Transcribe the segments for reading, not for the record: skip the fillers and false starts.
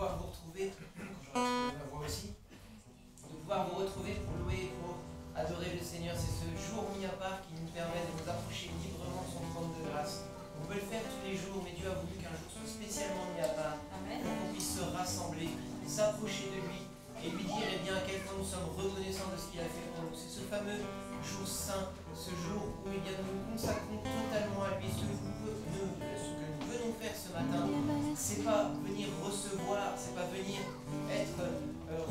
pouvoir vous retrouver, quand j'aurai trouvé ma voix aussi, de pouvoir vous retrouver pour louer, pour adorer le Seigneur. C'est ce jour mis à part qui nous permet de nous approcher librement de son trône de grâce. On peut le faire tous les jours, mais Dieu a voulu qu'un jour soit spécialement mis à part, pour qu'on puisse se rassembler, s'approcher de lui et lui dire eh bien, à quel point nous sommes reconnaissants de ce qu'il a fait pour nous. C'est ce fameux jour saint, ce jour où eh bien, nous nous consacrons totalement à lui. Ce que nous venons faire ce matin, c'est pas venir recevoir, c'est pas venir être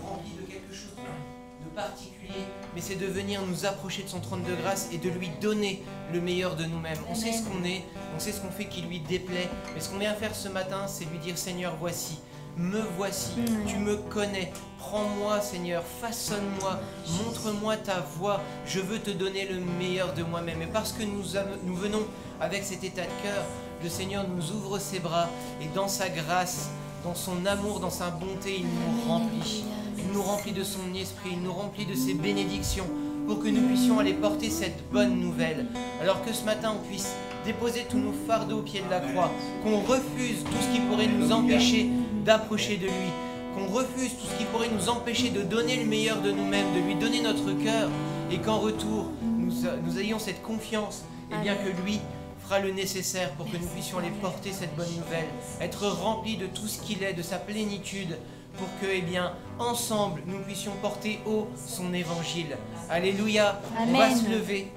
rempli de quelque chose de particulier, mais c'est de venir nous approcher de son trône de grâce et de lui donner le meilleur de nous-mêmes. On sait ce qu'on est, on sait ce qu'on fait qui lui déplaît, mais ce qu'on vient faire ce matin, c'est lui dire Seigneur, voici. Me voici, tu me connais, prends-moi Seigneur, façonne-moi, montre-moi ta voie, je veux te donner le meilleur de moi-même. Et parce que nous venons avec cet état de cœur, le Seigneur nous ouvre ses bras et dans sa grâce, dans son amour, dans sa bonté, il nous remplit. Il nous remplit de son esprit, il nous remplit de ses bénédictions pour que nous puissions aller porter cette bonne nouvelle. Alors que ce matin on puisse déposer tous nos fardeaux au pied de la croix, qu'on refuse tout ce qui pourrait nous empêcher d'approcher de lui, qu'on refuse tout ce qui pourrait nous empêcher de donner le meilleur de nous-mêmes, de lui donner notre cœur, et qu'en retour, nous ayons cette confiance, et bien que lui fera le nécessaire pour que nous puissions aller porter cette bonne nouvelle, être remplis de tout ce qu'il est, de sa plénitude, pour que, eh bien, ensemble, nous puissions porter haut son évangile. Alléluia. Amen. On va se lever.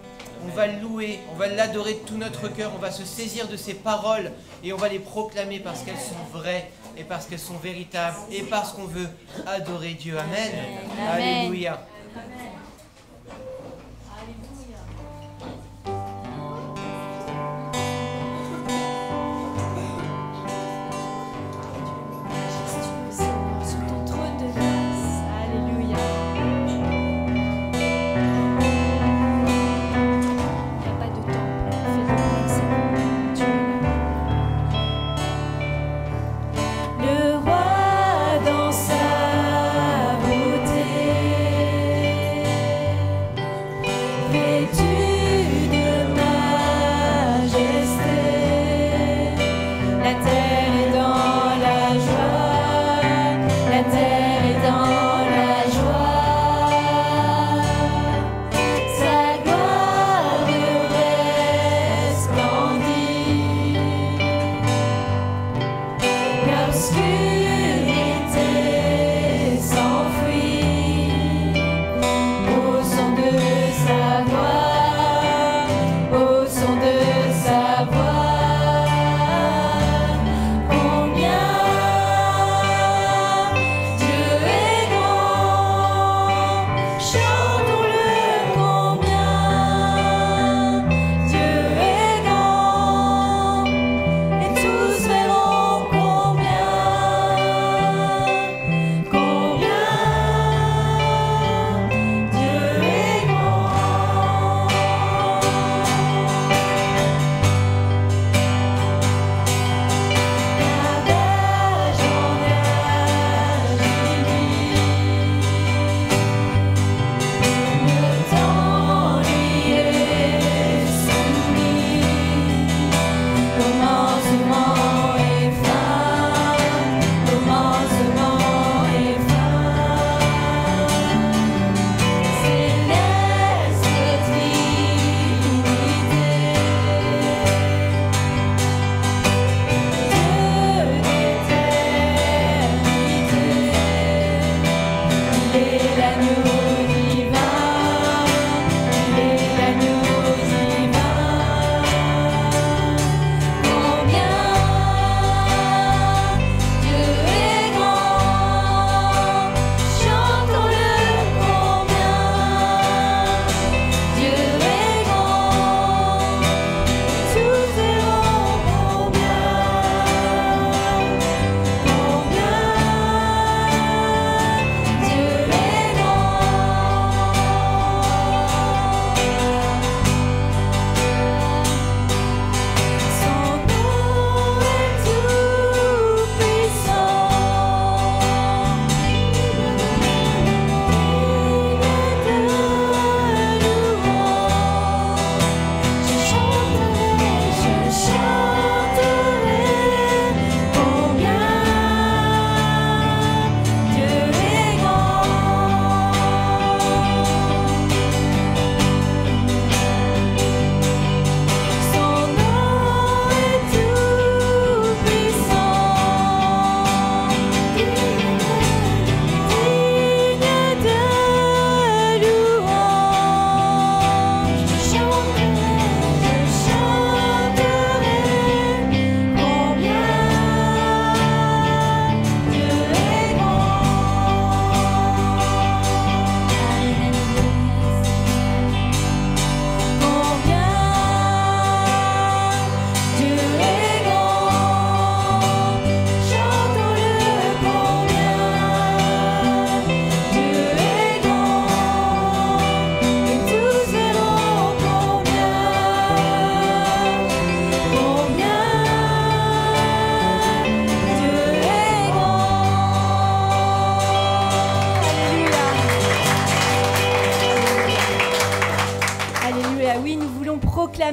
On va le louer, on va l'adorer de tout notre cœur, on va se saisir de ses paroles et on va les proclamer parce qu'elles sont vraies et parce qu'elles sont véritables et parce qu'on veut adorer Dieu. Amen. Amen. Alléluia. Amen. Combien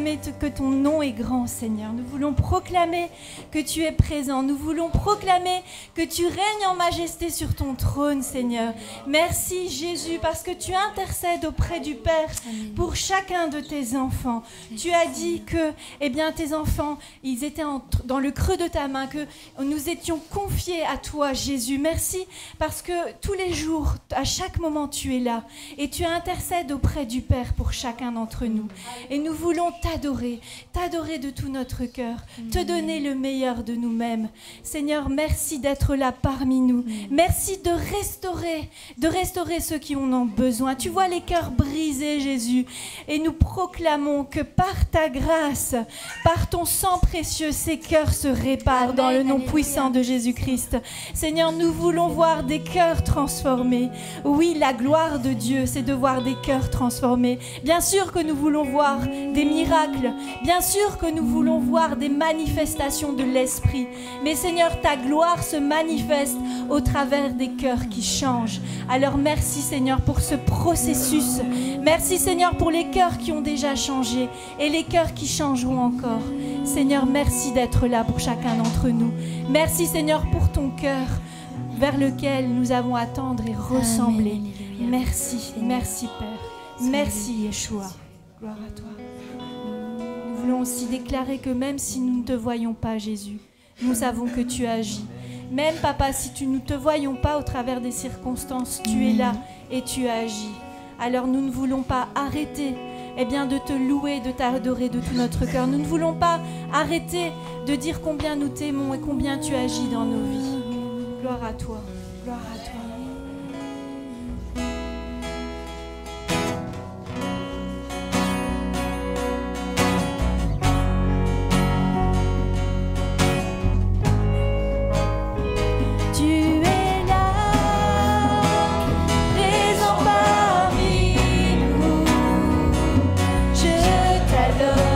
proclamer que ton nom est grand, Seigneur. Nous voulons proclamer que tu es présent. Nous voulons proclamer que tu règnes en majesté sur ton trône, Seigneur. Merci, Jésus, parce que tu intercèdes auprès du Père pour chacun de tes enfants. Tu as dit que, tes enfants, ils étaient dans le creux de ta main, que nous étions confiés à toi, Jésus. Merci, parce que tous les jours, à chaque moment, tu es là et tu intercèdes auprès du Père pour chacun d'entre nous. Et nous voulons t'adorer de tout notre cœur, te donner le meilleur de nous-mêmes. Seigneur, merci d'être là parmi nous. Merci de restaurer ceux qui en ont besoin. Tu vois les cœurs brisés, Jésus, et nous proclamons que par ta grâce, par ton sang précieux, ces cœurs se réparent dans le nom puissant de Jésus-Christ. Seigneur, nous voulons voir des cœurs transformés. Oui, la gloire de Dieu, c'est de voir des cœurs transformés. Bien sûr que nous voulons voir des miracles. Bien sûr que nous voulons voir des manifestations de l'Esprit. Mais Seigneur, ta gloire se manifeste au travers des cœurs qui changent. Alors merci Seigneur pour ce processus. Merci Seigneur pour les cœurs qui ont déjà changé et les cœurs qui changeront encore. Seigneur, merci d'être là pour chacun d'entre nous. Merci Seigneur pour ton cœur vers lequel nous avons à tendre et ressembler. Merci, merci Père. Merci Yeshua. Gloire à toi. Nous voulons aussi déclarer que même si nous ne te voyons pas, Jésus, nous savons que tu agis. Même, Papa, si nous ne te voyons pas au travers des circonstances, tu es là et tu agis. Alors nous ne voulons pas arrêter de te louer, de t'adorer de tout notre cœur. Nous ne voulons pas arrêter de dire combien nous t'aimons et combien tu agis dans nos vies. Gloire à toi, gloire à toi. T'adore.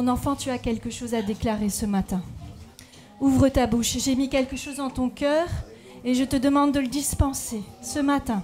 enfant, tu as quelque chose à déclarer ce matin. Ouvre ta bouche. J'ai mis quelque chose dans ton cœur et je te demande de le dispenser ce matin.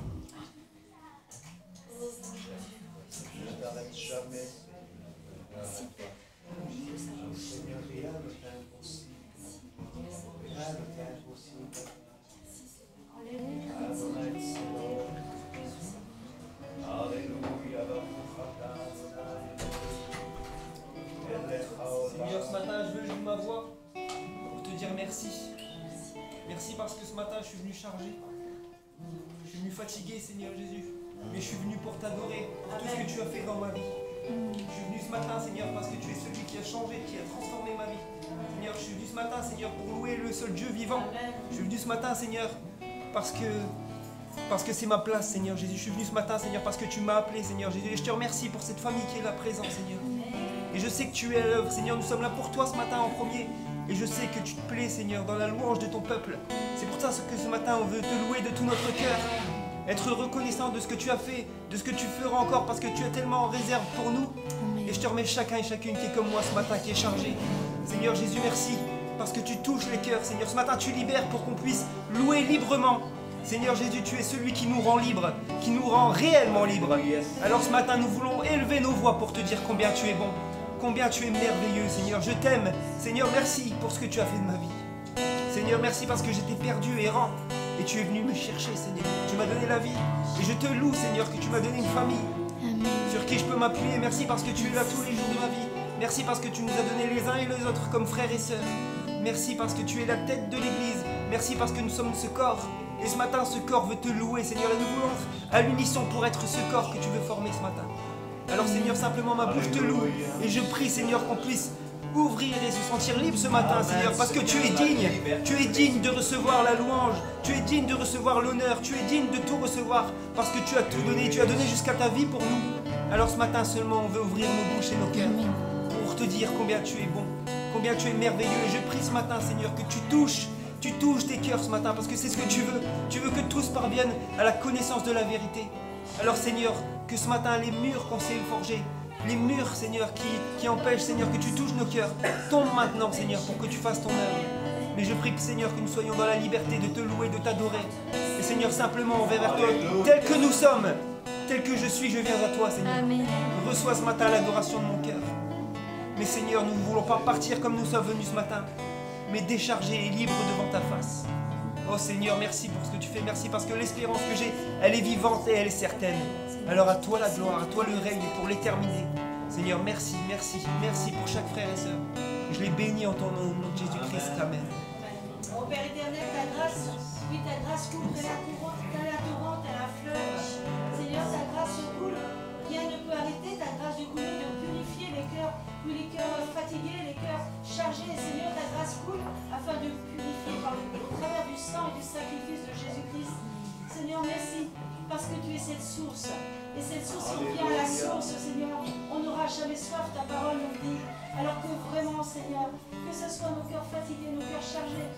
Seigneur, ce matin, je veux lever ma voix pour te dire merci. Merci parce que ce matin, je suis venu chargé. Je suis venu fatigué, Seigneur Jésus. Mais je suis venu pour t'adorer, pour tout ce que tu as fait dans ma vie. Je suis venu ce matin, Seigneur, parce que tu es celui qui a changé, qui a transformé ma vie. Seigneur, je suis venu ce matin, Seigneur, pour louer le seul Dieu vivant. Je suis venu ce matin, Seigneur, parce que c'est ma place, Seigneur Jésus. Je suis venu ce matin, Seigneur, parce que tu m'as appelé, Seigneur Jésus. Et je te remercie pour cette famille qui est là présente, Seigneur. Et je sais que tu es à l'œuvre, Seigneur. Nous sommes là pour toi ce matin en premier. Et je sais que tu te plais, Seigneur, dans la louange de ton peuple. C'est pour ça que ce matin, on veut te louer de tout notre cœur. Être reconnaissant de ce que tu as fait, de ce que tu feras encore, parce que tu es tellement en réserve pour nous. Et je te remets chacun et chacune qui est comme moi ce matin, qui est chargé. Seigneur Jésus, merci, parce que tu touches les cœurs, Seigneur. Ce matin, tu libères pour qu'on puisse louer librement. Seigneur Jésus, tu es celui qui nous rend libres, qui nous rend réellement libres. Alors ce matin, nous voulons élever nos voix pour te dire combien tu es bon, combien tu es merveilleux, Seigneur. Je t'aime. Seigneur, merci pour ce que tu as fait de ma vie. Seigneur, merci parce que j'étais perdu, errant. Et tu es venu me chercher, Seigneur. Tu m'as donné la vie. Et je te loue, Seigneur, que tu m'as donné une famille. Amen. Sur qui je peux m'appuyer. Merci parce que tu es là tous les jours de ma vie. Merci parce que tu nous as donné les uns et les autres comme frères et sœurs. Merci parce que tu es la tête de l'Église. Merci parce que nous sommes ce corps. Et ce matin, ce corps veut te louer, Seigneur. Et nous voulons à l'unisson pour être ce corps que tu veux former ce matin. Alors, Seigneur, simplement ma bouche te loue. Et je prie, Seigneur, qu'on puisse ouvrir et se sentir libre ce matin, Seigneur, parce que tu es digne. Tu es digne de recevoir la louange. Tu es digne de recevoir l'honneur. Tu es digne de tout recevoir parce que tu as tout donné. Tu as donné jusqu'à ta vie pour nous. Alors ce matin seulement, on veut ouvrir nos bouches et nos cœurs pour te dire combien tu es bon, combien tu es merveilleux. Et je prie ce matin, Seigneur, que tu touches tes cœurs ce matin parce que c'est ce que tu veux. Tu veux que tous parviennent à la connaissance de la vérité. Alors, Seigneur, que ce matin, les murs qu'on s'est forgés, les murs, Seigneur, qui empêchent, Seigneur, que tu touches nos cœurs, tombent maintenant, Seigneur, pour que tu fasses ton œuvre. Mais je prie que, Seigneur, que nous soyons dans la liberté de te louer, de t'adorer. Et, Seigneur, simplement, on va vers toi, tel que nous sommes, tel que je suis, je viens à toi, Seigneur. Amen. Reçois ce matin l'adoration de mon cœur. Mais, Seigneur, nous ne voulons pas partir comme nous sommes venus ce matin, mais déchargés et libres devant ta face. Oh Seigneur, merci pour ce que tu fais, merci parce que l'espérance que j'ai, elle est vivante et elle est certaine. Alors à toi la gloire, à toi le règne pour l'éternité. Seigneur, merci, merci, merci pour chaque frère et sœur. Je les bénis en ton nom, au nom de Jésus-Christ. Amen. Ô Père éternel, ta grâce, oui, ta grâce coule de la tourmente à la fleuve. Seigneur, ta grâce coule, rien ne peut arrêter ta grâce de couler, de purifier les cœurs fatigués, les cœurs chargés. Seigneur, ta grâce coule afin de purifier au travers du sang et du sacrifice de Jésus-Christ. Seigneur, merci parce que tu es cette source. Et cette source, si on vient à la source, Seigneur, on n'aura jamais soif, ta parole nous dit. Alors que vraiment, Seigneur, que ce soit nos cœurs fatigués, nos cœurs chargés,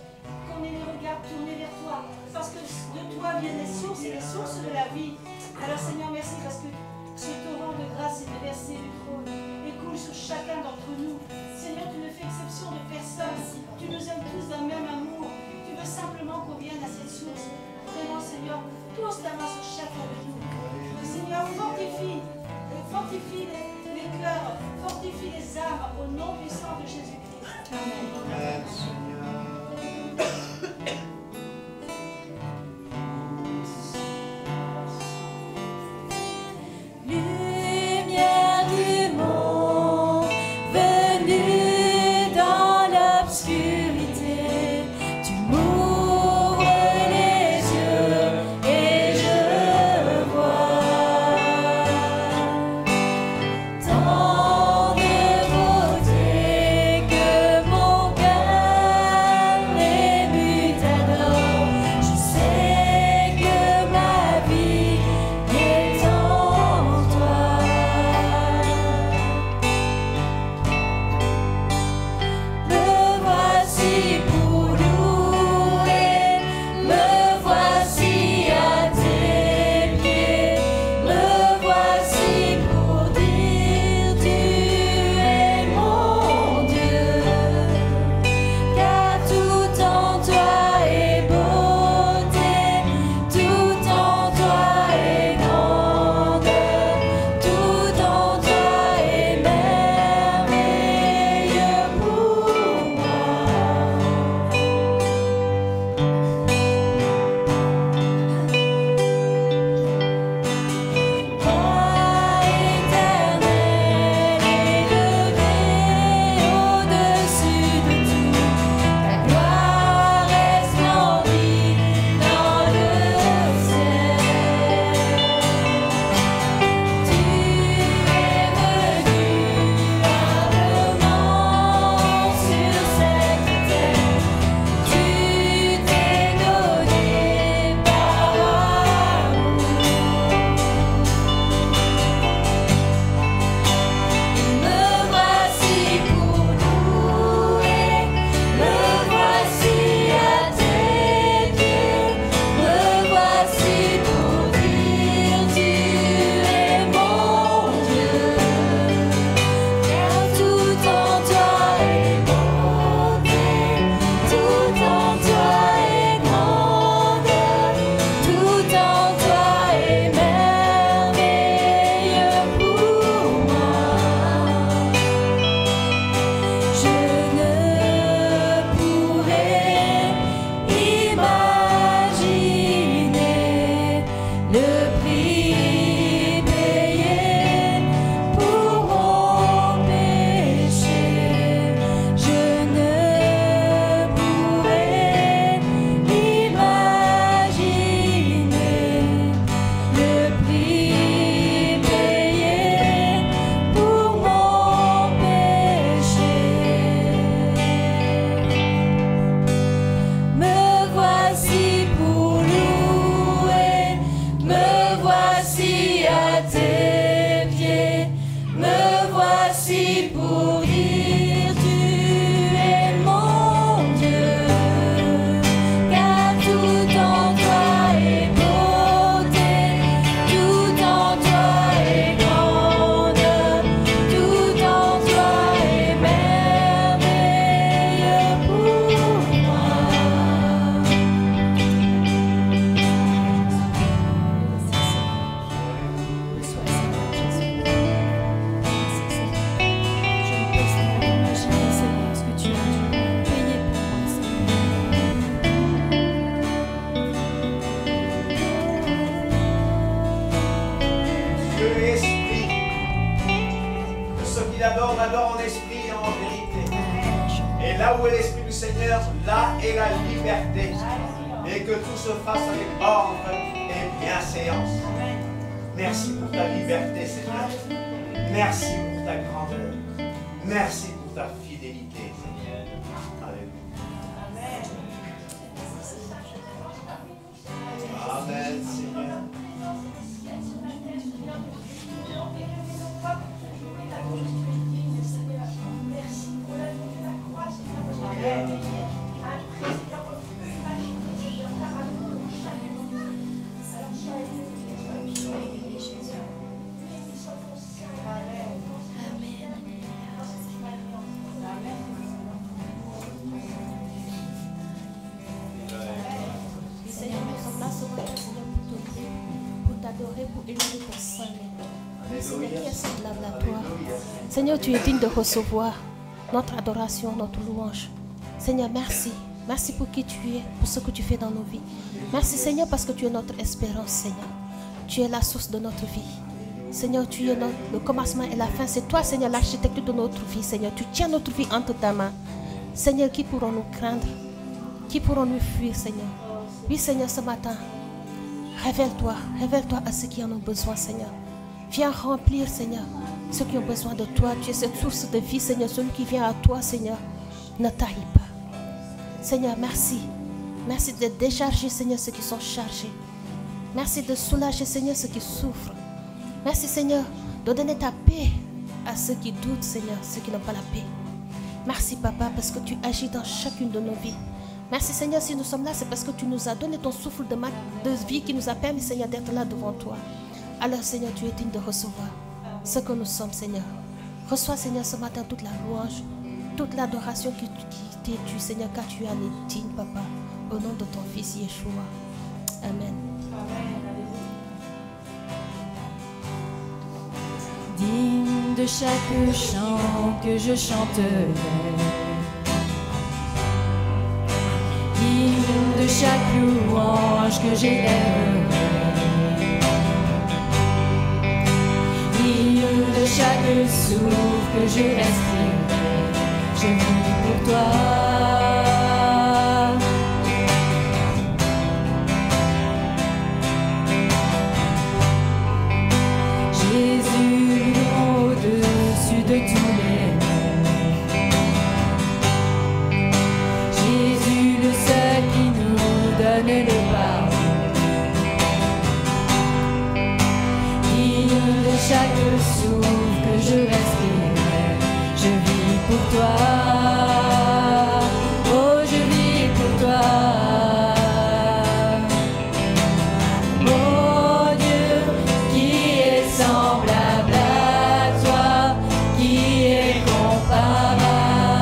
qu'on ait les regards tournés vers toi. Parce que de toi viennent les sources et les sources de la vie. Alors Seigneur, merci parce que ce torrent de grâce est déversé du trône et coule sur chacun d'entre nous. Seigneur, tu ne fais exception de personne. Tu nous aimes tous d'un même amour. Tu veux simplement qu'on vienne à cette source. Vraiment, Seigneur, pose ta main sur chacun de nous. Seigneur, fortifie les cœurs, fortifie les âmes au nom puissant de Jésus-Christ. Amen. Lumière du monde, venue dans l'obscurité, tu m'ouvres les yeux et je vois tant de beauté que mon cœur ému t'adore. Je sais que ma vie est en toi. Me Là où est l'Esprit du Seigneur, là est la liberté. Et que tout se fasse avec ordre et bienséance. Merci pour ta liberté, Seigneur. Merci pour ta grandeur. Merci pour ta fidélité, Seigneur. Alléluia. Amen, Seigneur. Seigneur, nous sommes là ce matin, Seigneur, pour t'honorer, pour t'adorer, pour élever ton saint nom. Seigneur, qui est semblable à toi. Seigneur, tu es digne de recevoir notre adoration, notre louange. Seigneur, merci. Merci pour qui tu es, pour ce que tu fais dans nos vies. Merci, Seigneur, parce que tu es notre espérance, Seigneur. Tu es la source de notre vie. Seigneur, tu es le commencement et la fin. C'est toi, Seigneur, l'architecte de notre vie, Seigneur. Tu tiens notre vie entre ta main. Seigneur, qui pourront nous craindre? Qui pourront nous fuir, Seigneur? Oui, Seigneur, ce matin, révèle-toi à ceux qui en ont besoin, Seigneur. Viens remplir, Seigneur, ceux qui ont besoin de toi. Tu es cette source de vie, Seigneur. Celui qui vient à toi, Seigneur, ne tarie pas. Seigneur, merci. Merci de décharger, Seigneur, ceux qui sont chargés. Merci de soulager, Seigneur, ceux qui souffrent. Merci, Seigneur, de donner ta paix à ceux qui doutent, Seigneur, ceux qui n'ont pas la paix. Merci, Papa, parce que tu agis dans chacune de nos vies. Merci, Seigneur, si nous sommes là, c'est parce que tu nous as donné ton souffle de vie qui nous a permis, Seigneur, d'être là devant toi. Alors, Seigneur, tu es digne de recevoir ce que nous sommes, Seigneur. Reçois, Seigneur, ce matin toute la louange, toute l'adoration qui t'est due, Seigneur, car tu en es digne, Papa, au nom de ton Fils Yeshua. Amen. Digne de chaque chant que je chanterai, digne de chaque louange que j'élèverai, digne de chaque souffle que je respirerai, je vis pour toi. Jésus, au-dessus de tous les noms. Jésus, le seul qui nous donne le pardon. Digne de chaque souffle que je respirerai, je vis pour toi. Oh, je vis pour toi. Mon Dieu, qui est semblable à toi, qui est comparable.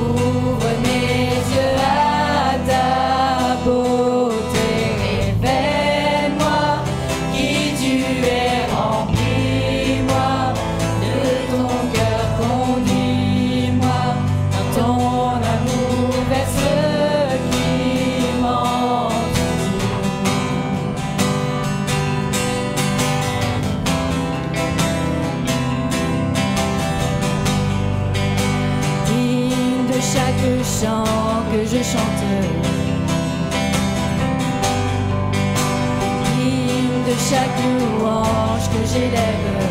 Ouvre mes yeux à ta beauté, révèle-moi qui tu es, remplis-moi de ton cœur, conduis-moi dans ton amour vers ceux qui m'entourent. Digne de chaque chant que je chanterai, digne de chaque louange que j'élèverai,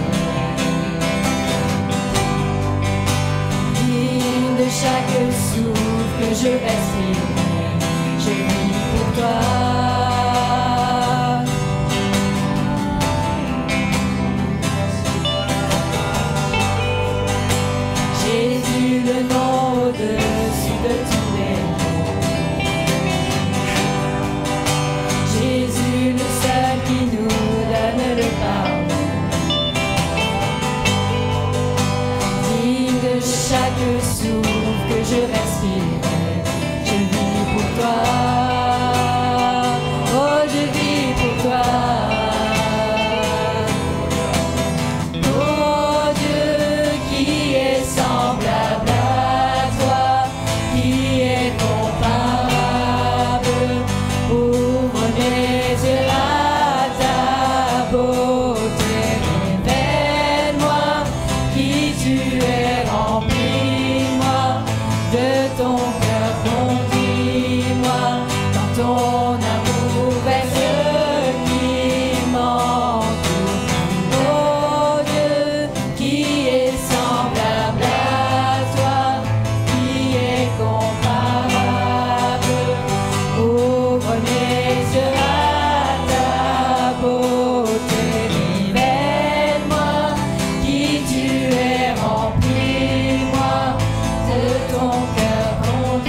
digne de chaque souffle que je respirerai, je vis pour toi. Jésus, le nom au-dessus de tous les noms. Jésus, le seul qui nous donne le pardon. Digne de chaque souffle que je respirerai, je vis pour toi. Oh, je vis pour toi. Oh Dieu, qui est semblable à toi, qui est comparable. Ouvre mes yeux à ta beauté, révèle-moi qui tu es, remplis-moi de ton cœur, conduis-moi dans ton amour est ce qui manque. Oh Dieu, qui est semblable à toi, qui est comparable. Ouvre mes yeux à ta beauté, révèle-moi qui tu es, remplis-moi de ton cœur, conduis-moi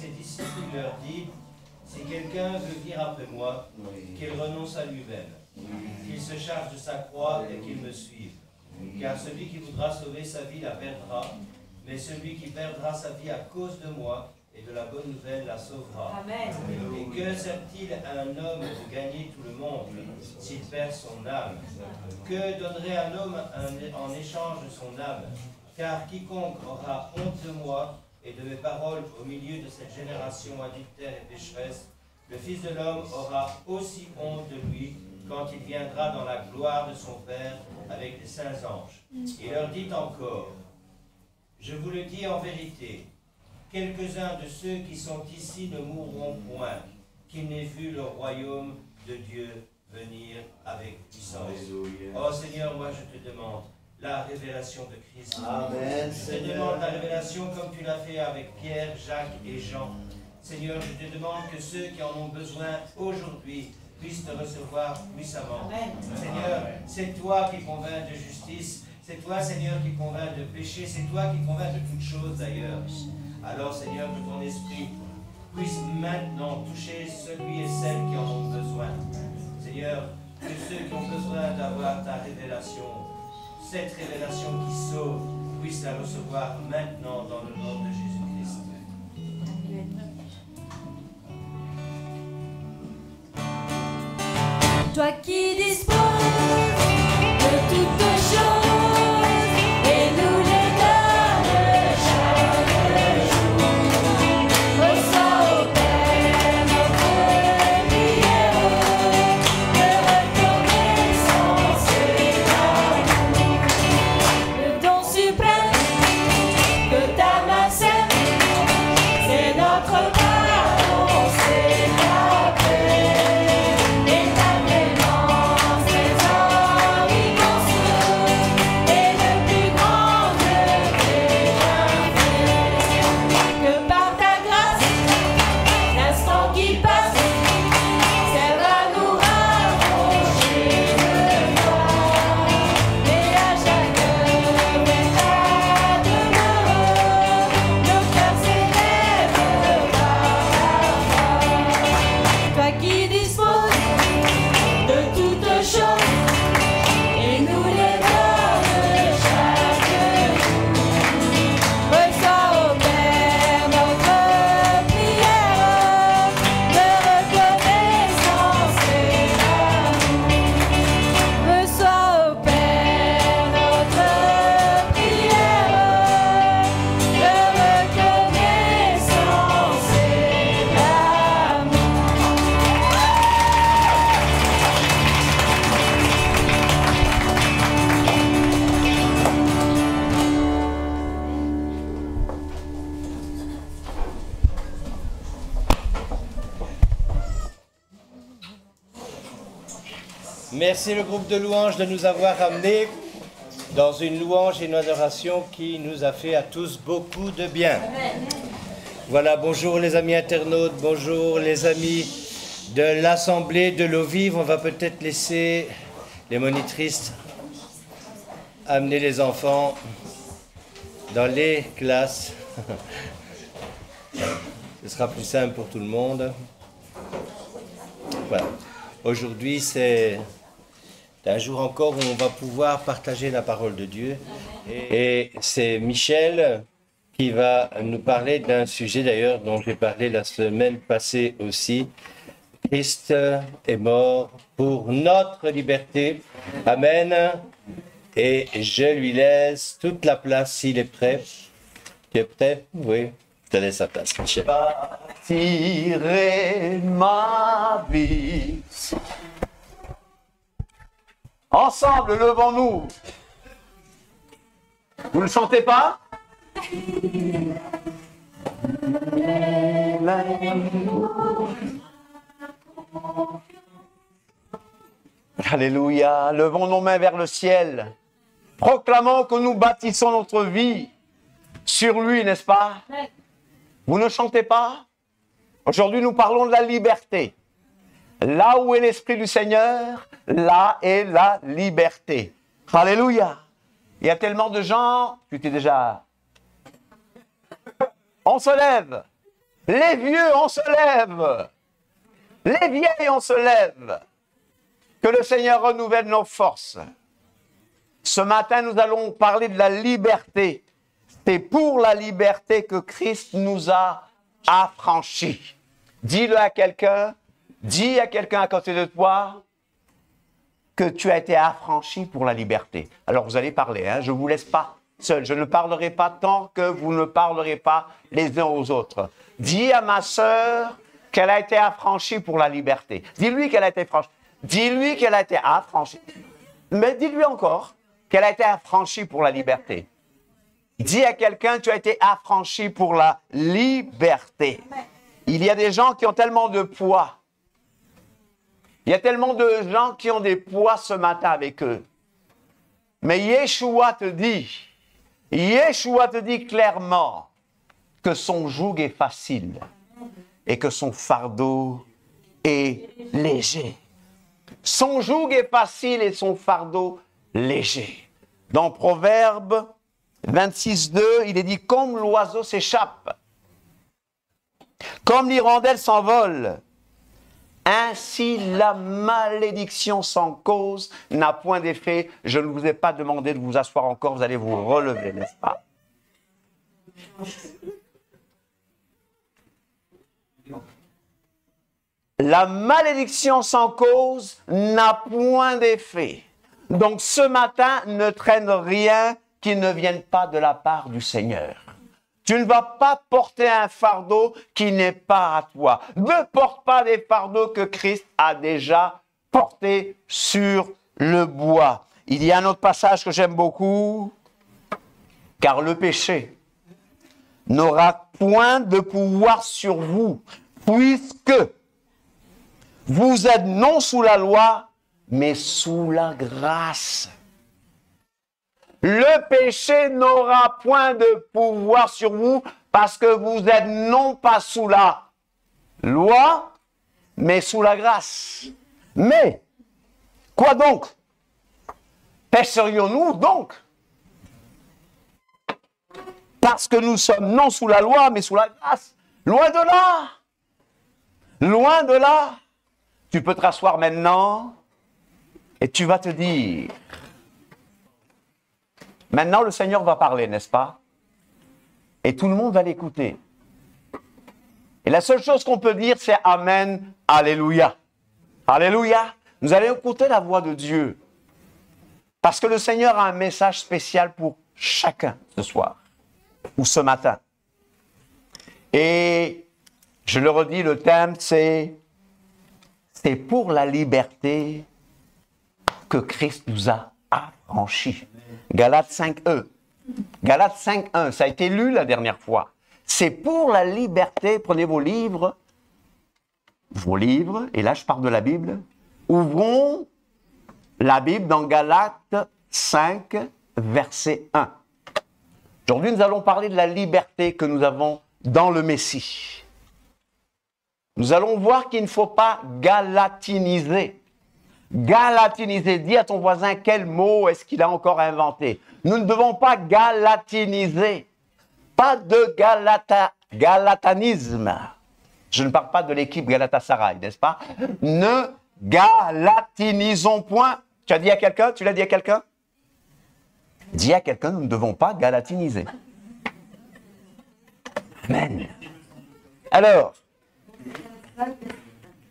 ses disciples, il leur dit, si quelqu'un veut venir après moi, qu'il renonce à lui-même, qu'il se charge de sa croix et qu'il me suive. Car celui qui voudra sauver sa vie la perdra, mais celui qui perdra sa vie à cause de moi et de la bonne nouvelle la sauvera. Amen. Et que sert-il à un homme de gagner tout le monde s'il perd son âme? Que donnerait un homme en échange de son âme? Car quiconque aura honte de moi et de mes paroles au milieu de cette génération adultère et pécheresse, le Fils de l'homme aura aussi honte de lui quand il viendra dans la gloire de son Père avec les saints anges. Il leur dit encore, je vous le dis en vérité, quelques-uns de ceux qui sont ici ne mourront point, qu'ils n'aient vu le royaume de Dieu venir avec puissance. Oh Seigneur, moi je te demande la révélation de Christ. Amen. Je te demande la révélation comme tu l'as fait avec Pierre, Jacques et Jean. Seigneur, je te demande que ceux qui en ont besoin aujourd'hui puissent te recevoir puissamment. Amen. Seigneur, c'est toi qui convaincs de justice, c'est toi, Seigneur, qui convaincs de péché, c'est toi qui convaincs de toutes choses d'ailleurs. Alors, Seigneur, que ton esprit puisse maintenant toucher celui et celle qui en ont besoin. Seigneur, que ceux qui ont besoin d'avoir ta révélation, cette révélation qui sauve, puissent la recevoir maintenant dans le nom de Jésus-Christ. Toi qui disposes de toutes choses et nous les donnes chaque jour, reçois au Père notre prière de reconnaissance et d'amour. Le don suprême que ta main sème, c'est notre pardon, c'est ta paix et ta clémence, trésor immense et le plus grand de tes bienfaits. Que par ta grâce, l'instant qui passe serve à nous rapprocher de toi. Et à chaque heure est ta demeure, nos cœurs s'élèvent par la foi. Toi qui disposes de toutes choses et nous les donnes chaque jour, reçois au Père notre prière de reconnaissance et d'amour. Reçois au Père notre prière de reconnaissance et d'amour. Merci le groupe de louanges de nous avoir amenés dans une louange et une adoration qui nous a fait à tous beaucoup de bien. Voilà, bonjour les amis internautes, bonjour les amis de l'Assemblée de l'eau vive. On va peut-être laisser les monitrices amener les enfants dans les classes. Ce sera plus simple pour tout le monde. Voilà. Aujourd'hui, c'est un jour encore où on va pouvoir partager la parole de Dieu. Et c'est Michel qui va nous parler d'un sujet d'ailleurs dont j'ai parlé la semaine passée aussi. Christ est mort pour notre liberté. Amen. Et je lui laisse toute la place s'il est prêt. Tu es prêt? Oui. Je te laisse la place, Michel. Bâtirai ma vie. Ensemble, levons-nous. Vous ne chantez pas? Alléluia. Levons nos mains vers le ciel. Proclamons que nous bâtissons notre vie sur lui, n'est-ce pas? Vous ne chantez pas? Aujourd'hui, nous parlons de la liberté. Là où est l'Esprit du Seigneur, là est la liberté. Alléluia. Il y a tellement de gens, tu t'es déjà... On se lève Les vieux, on se lève. Les vieilles, on se lève. Que le Seigneur renouvelle nos forces. Ce matin, nous allons parler de la liberté. C'est pour la liberté que Christ nous a affranchis. Dis-le à quelqu'un. Dis à quelqu'un à côté de toi que tu as été affranchi pour la liberté. Alors, vous allez parler, hein, je ne vous laisse pas seul. Je ne parlerai pas tant que vous ne parlerez pas les uns aux autres. Dis à ma sœur qu'elle a été affranchie pour la liberté. Dis-lui qu'elle a été affranchie. Dis-lui qu'elle a été affranchie. Mais dis-lui encore qu'elle a été affranchie pour la liberté. Dis à quelqu'un, tu as été affranchi pour la liberté. Il y a des gens qui ont tellement de poids. Il y a tellement de gens qui ont des poids ce matin avec eux. Mais Yeshua te dit clairement que son joug est facile et que son fardeau est léger. Son joug est facile et son fardeau léger. Dans Proverbe 26, 2, il est dit « Comme l'oiseau s'échappe, comme l'hirondelle s'envole, ainsi la malédiction sans cause n'a point d'effet. » Je ne vous ai pas demandé de vous asseoir encore, vous allez vous relever, n'est-ce pas? La malédiction sans cause n'a point d'effet. Donc ce matin, ne traîne rien qui ne vienne pas de la part du Seigneur. Tu ne vas pas porter un fardeau qui n'est pas à toi. Ne porte pas des fardeaux que Christ a déjà portés sur le bois. Il y a un autre passage que j'aime beaucoup. Car le péché n'aura point de pouvoir sur vous, puisque vous êtes non sous la loi, mais sous la grâce. Le péché n'aura point de pouvoir sur vous parce que vous êtes non pas sous la loi, mais sous la grâce. Mais, quoi donc? Pécherions-nous donc? Parce que nous sommes non sous la loi, mais sous la grâce. Loin de là. Loin de là. Tu peux te rasseoir maintenant et tu vas te dire... Maintenant, le Seigneur va parler, n'est-ce pas? Et tout le monde va l'écouter. Et la seule chose qu'on peut dire, c'est Amen, Alléluia. Alléluia. Nous allons écouter la voix de Dieu. Parce que le Seigneur a un message spécial pour chacun ce soir ou ce matin. Et je le redis, le thème, c'est pour la liberté que Christ nous a affranchis. Galates 5.1. Galates 5.1, ça a été lu la dernière fois. C'est pour la liberté, prenez vos livres, et là je parle de la Bible. Ouvrons la Bible dans Galates 5, verset 1. Aujourd'hui, nous allons parler de la liberté que nous avons dans le Messie. Nous allons voir qu'il ne faut pas galatiniser. Galatiniser, dis à ton voisin quel mot est-ce qu'il a encore inventé. Nous ne devons pas galatiniser. Pas de galatanisme. Je ne parle pas de l'équipe Galatasaray, n'est-ce pas? Ne galatinisons point. Tu as dit à quelqu'un? Tu l'as dit à quelqu'un? Dis à quelqu'un, nous ne devons pas galatiniser. Amen. Alors,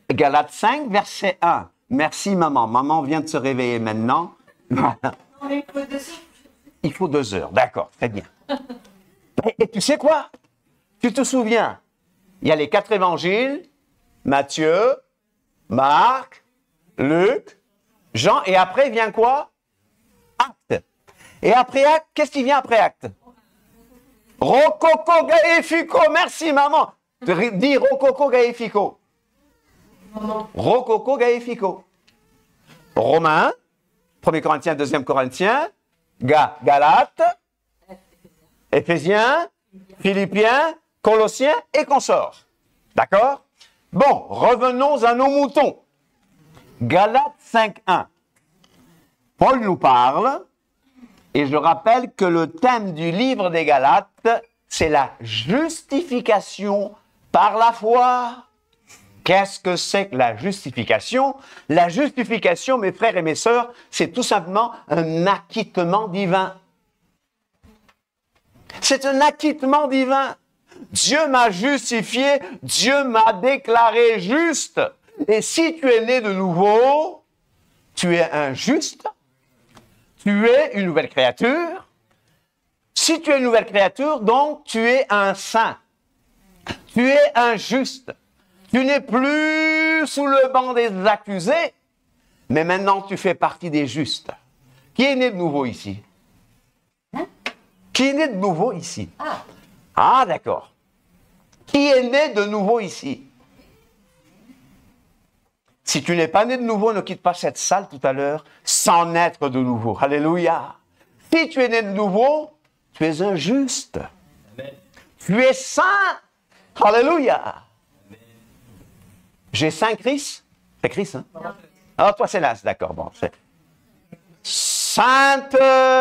Galates 5, verset 1. Merci, maman. Maman vient de se réveiller maintenant. Voilà. Il faut 2 heures. D'accord, très bien. Et tu sais quoi? Tu te souviens? Il y a les 4 évangiles. Matthieu, Marc, Luc, Jean. Et après vient quoi? Actes. Et après Actes, qu'est-ce qui vient après Actes? Rococo Gaïfico. Merci, maman. Dis Rococo Gaïfico. Rococo Gaïfico. Romains, 1 Corinthiens, 2 Corinthiens, Galates, Éphésiens, Philippiens, Colossiens et consorts. D'accord? Bon, revenons à nos moutons. Galates 5.1. Paul nous parle, et je rappelle que le thème du livre des Galates, c'est la justification Par la foi. Qu'est-ce que c'est que la justification? La justification, mes frères et mes sœurs, c'est tout simplement un acquittement divin. C'est un acquittement divin. Dieu m'a justifié, Dieu m'a déclaré juste. Et si tu es né de nouveau, tu es un juste, tu es une nouvelle créature. Si tu es une nouvelle créature, donc tu es un saint. Tu es un juste. Tu n'es plus sous le banc des accusés, mais maintenant tu fais partie des justes. Qui est né de nouveau ici? Qui est né de nouveau ici? Ah, d'accord. Qui est né de nouveau ici? Si tu n'es pas né de nouveau, ne quitte pas cette salle tout à l'heure sans naître de nouveau. Alléluia. Si tu es né de nouveau, tu es un juste. Amen. Tu es saint. Alléluia. J'ai Saint Chris? C'est Chris, hein? Ah, toi, c'est Las, d'accord. Bon, c'est... Sainte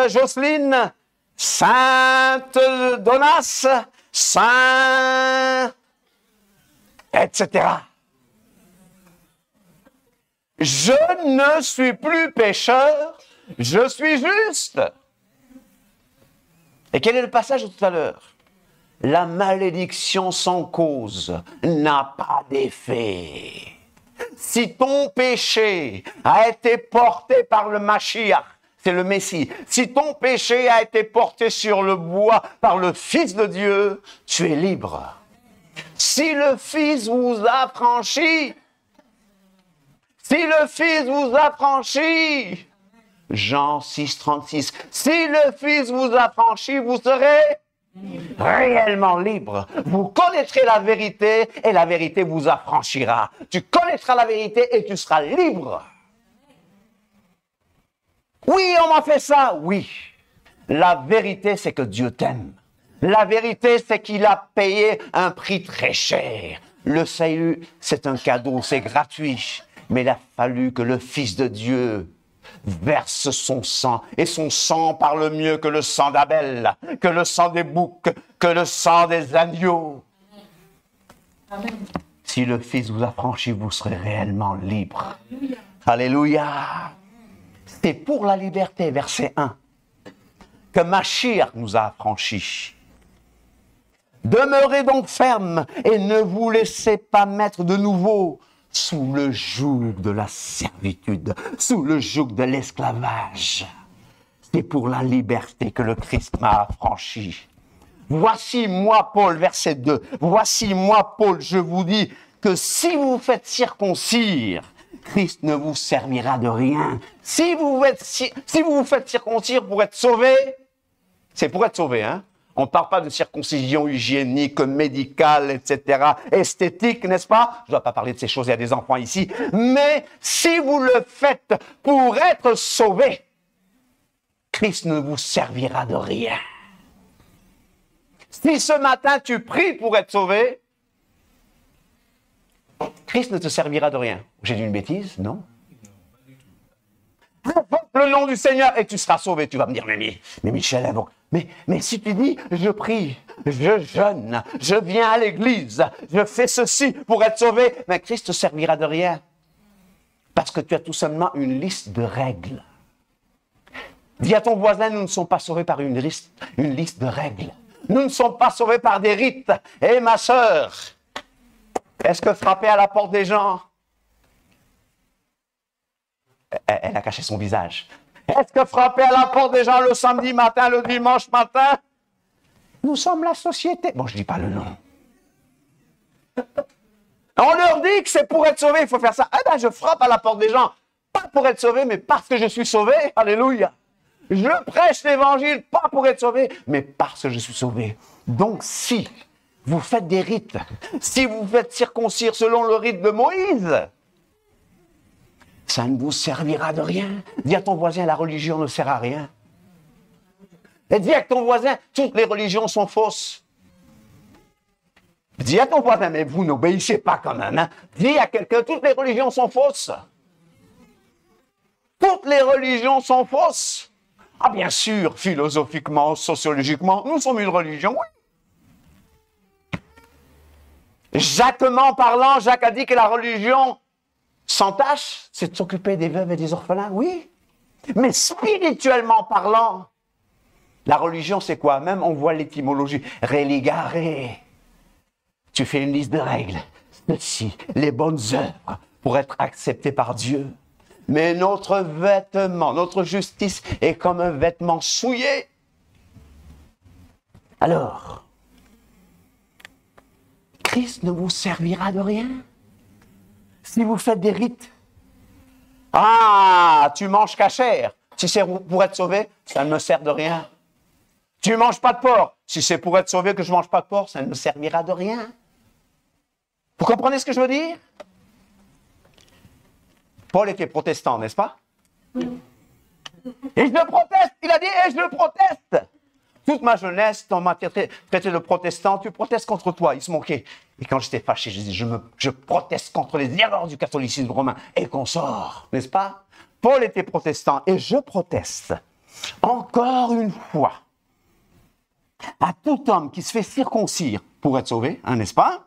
Jocelyne, Sainte Donas, Saint... etc. Je ne suis plus pécheur, je suis juste. Et quel est le passage de tout à l'heure? La malédiction sans cause n'a pas d'effet. Si ton péché a été porté par le Mashiach, c'est le Messie, si ton péché a été porté sur le bois par le Fils de Dieu, tu es libre. Si le Fils vous a franchi, Jean 6, 36, si le Fils vous a franchi, vous serez réellement libre. Vous connaîtrez la vérité et la vérité vous affranchira. Tu connaîtras la vérité et tu seras libre. Oui, on m'a fait ça. Oui. La vérité, c'est que Dieu t'aime. La vérité, c'est qu'il a payé un prix très cher. Le salut, c'est un cadeau, c'est gratuit. Mais il a fallu que le Fils de Dieu verse son sang, et son sang parle mieux que le sang d'Abel, que le sang des boucs, que le sang des agneaux. Amen. Si le Fils vous a franchi, vous serez réellement libre. Alléluia. C'est pour la liberté, verset 1, que Mashiach nous a affranchis. Demeurez donc fermes et ne vous laissez pas mettre de nouveau sous le joug de la servitude, sous le joug de l'esclavage. C'est pour la liberté que le Christ m'a affranchi. Voici moi, Paul, verset 2, voici moi, Paul, je vous dis que si vous vous faites circoncire, Christ ne vous servira de rien. Si vous vous faites circoncire pour être sauvé, c'est pour être sauvé, hein? On ne parle pas de circoncision hygiénique, médicale, etc., esthétique, n'est-ce pas? Je ne dois pas parler de ces choses, il y a des enfants ici. Mais si vous le faites pour être sauvé, Christ ne vous servira de rien. Si ce matin tu pries pour être sauvé, Christ ne te servira de rien. J'ai dit une bêtise? Non. Invoque le nom du Seigneur et tu seras sauvé. Tu vas me dire, mais Michel, invoque. Mais si tu dis, je prie, je jeûne, je viens à l'église, je fais ceci pour être sauvé, mais Christ te servira de rien. Parce que tu as tout simplement une liste de règles. Dis à ton voisin, nous ne sommes pas sauvés par une liste de règles. Nous ne sommes pas sauvés par des rites. Et ma sœur, est-ce que frapper à la porte des gens, elle a caché son visage. Est-ce que frapper à la porte des gens le samedi matin, le dimanche matin, nous sommes la société. Bon, je ne dis pas le nom. On leur dit que c'est pour être sauvé, il faut faire ça. Eh bien, je frappe à la porte des gens, pas pour être sauvé, mais parce que je suis sauvé. Alléluia. Je prêche l'évangile, pas pour être sauvé, mais parce que je suis sauvé. Donc, si vous faites des rites, si vous faites circoncire selon le rite de Moïse, ça ne vous servira de rien. Dis à ton voisin, la religion ne sert à rien. Et dis à ton voisin, toutes les religions sont fausses. Dis à ton voisin, mais vous n'obéissez pas quand même. Hein? Dis à quelqu'un, toutes les religions sont fausses. Toutes les religions sont fausses. Ah bien sûr, philosophiquement, sociologiquement, nous sommes une religion, oui. Jacquement parlant, Jacques a dit que la religion sans tâche, c'est de s'occuper des veuves et des orphelins, oui. Mais spirituellement parlant, la religion, c'est quoi? Même on voit l'étymologie. Religare. Tu fais une liste de règles. Ceci, les bonnes œuvres pour être accepté par Dieu. Mais notre vêtement, notre justice est comme un vêtement souillé. Alors, Christ ne vous servira de rien si vous faites des rites. Ah, tu manges cachère. Si c'est pour être sauvé, ça ne me sert de rien. Tu ne manges pas de porc. Si c'est pour être sauvé que je ne mange pas de porc, ça ne me servira de rien. Vous comprenez ce que je veux dire? Paul était protestant, n'est-ce pas? Et je le proteste, il a dit, et je le proteste. Toute ma jeunesse, on m'a traité de protestant, tu protestes contre toi, il se moquait. Et quand j'étais fâché, je dis, je proteste contre les erreurs du catholicisme romain et qu'on sort, n'est-ce pas? Paul était protestant et je proteste. Encore une fois, à tout homme qui se fait circoncire pour être sauvé, hein, n'est-ce pas?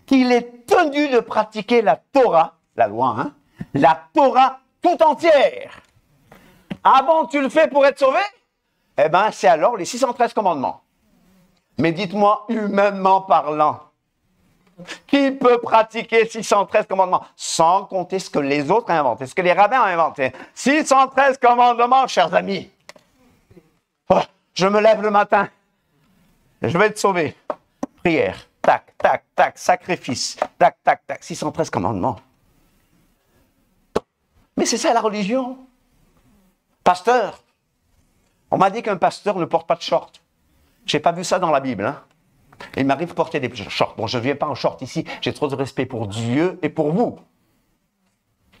Qu'il est tenu de pratiquer la Torah, la loi, hein, la Torah tout entière. Ah bon, tu le fais pour être sauvé? Eh bien, c'est alors les 613 commandements. Mais dites-moi, humainement parlant, qui peut pratiquer 613 commandements sans compter ce que les autres ont inventé, ce que les rabbins ont inventé? 613 commandements, chers amis. Oh, je me lève le matin, je vais être sauvé. Prière, tac, tac, tac, sacrifice, tac, tac, tac, 613 commandements. Mais c'est ça la religion. Pasteur, on m'a dit qu'un pasteur ne porte pas de short. Je n'ai pas vu ça dans la Bible. Hein. Il m'arrive de porter des shorts. Bon, je ne viens pas en short ici. J'ai trop de respect pour Dieu et pour vous.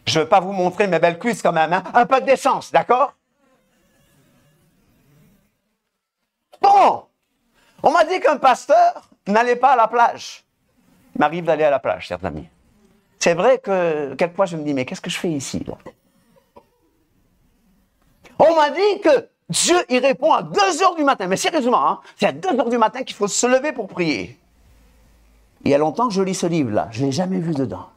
Je ne veux pas vous montrer mes belles cuisses quand même. Hein. Un peu de décence, d'accord? Bon, on m'a dit qu'un pasteur n'allait pas à la plage. Il m'arrive d'aller à la plage, chers amis. C'est vrai que quelquefois je me dis, mais qu'est-ce que je fais ici là? On m'a dit que Dieu, il répond à 2 heures du matin. Mais sérieusement, hein, c'est à 2 heures du matin qu'il faut se lever pour prier. Il y a longtemps que je lis ce livre-là. Je ne l'ai jamais vu dedans.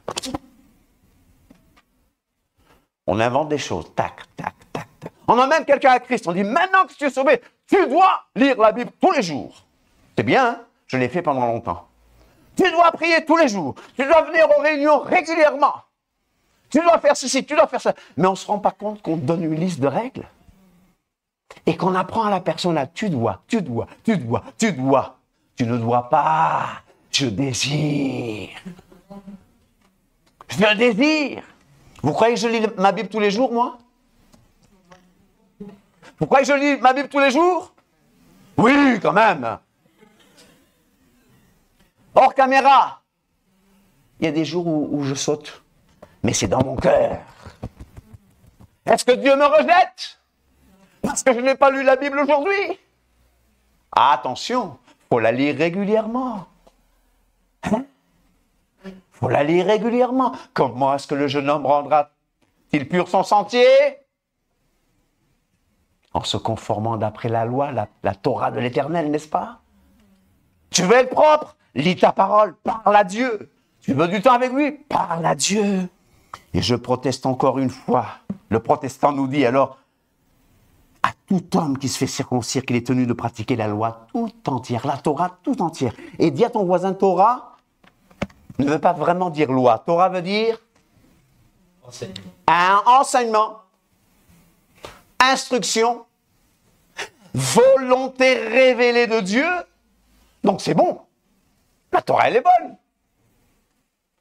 On invente des choses. Tac, tac, tac, tac. On emmène quelqu'un à Christ. On dit, maintenant que tu es sauvé, tu dois lire la Bible tous les jours. C'est bien, hein? Je l'ai fait pendant longtemps. Tu dois prier tous les jours. Tu dois venir aux réunions régulièrement. Tu dois faire ceci, tu dois faire ça. Mais on ne se rend pas compte qu'on donne une liste de règles. Et qu'on apprend à la personne à tu dois, tu dois, tu dois, tu dois. Tu ne dois pas. Je désire. Je désire. Vous croyez que je lis ma Bible tous les jours, moi? Vous croyez que je lis ma Bible tous les jours? Oui, quand même. Hors caméra. Il y a des jours où je saute. Mais c'est dans mon cœur. Est-ce que Dieu me rejette? Parce que je n'ai pas lu la Bible aujourd'hui? Ah, attention, il faut la lire régulièrement. Hein? Il faut la lire régulièrement. Comment est-ce que le jeune homme rendra-t-il pur son sentier? En se conformant d'après la loi, la Torah de l'Éternel, n'est-ce pas? Tu veux être propre? Lis ta parole, parle à Dieu. Tu veux du temps avec lui? Parle à Dieu. Et je proteste encore une fois. Le protestant nous dit alors, à tout homme qui se fait circoncire, qu'il est tenu de pratiquer la loi tout entière, la Torah tout entière. Et dis à ton voisin, Torah ne veut pas vraiment dire loi. Torah veut dire un enseignement, instruction, volonté révélée de Dieu. Donc c'est bon. La Torah, elle est bonne.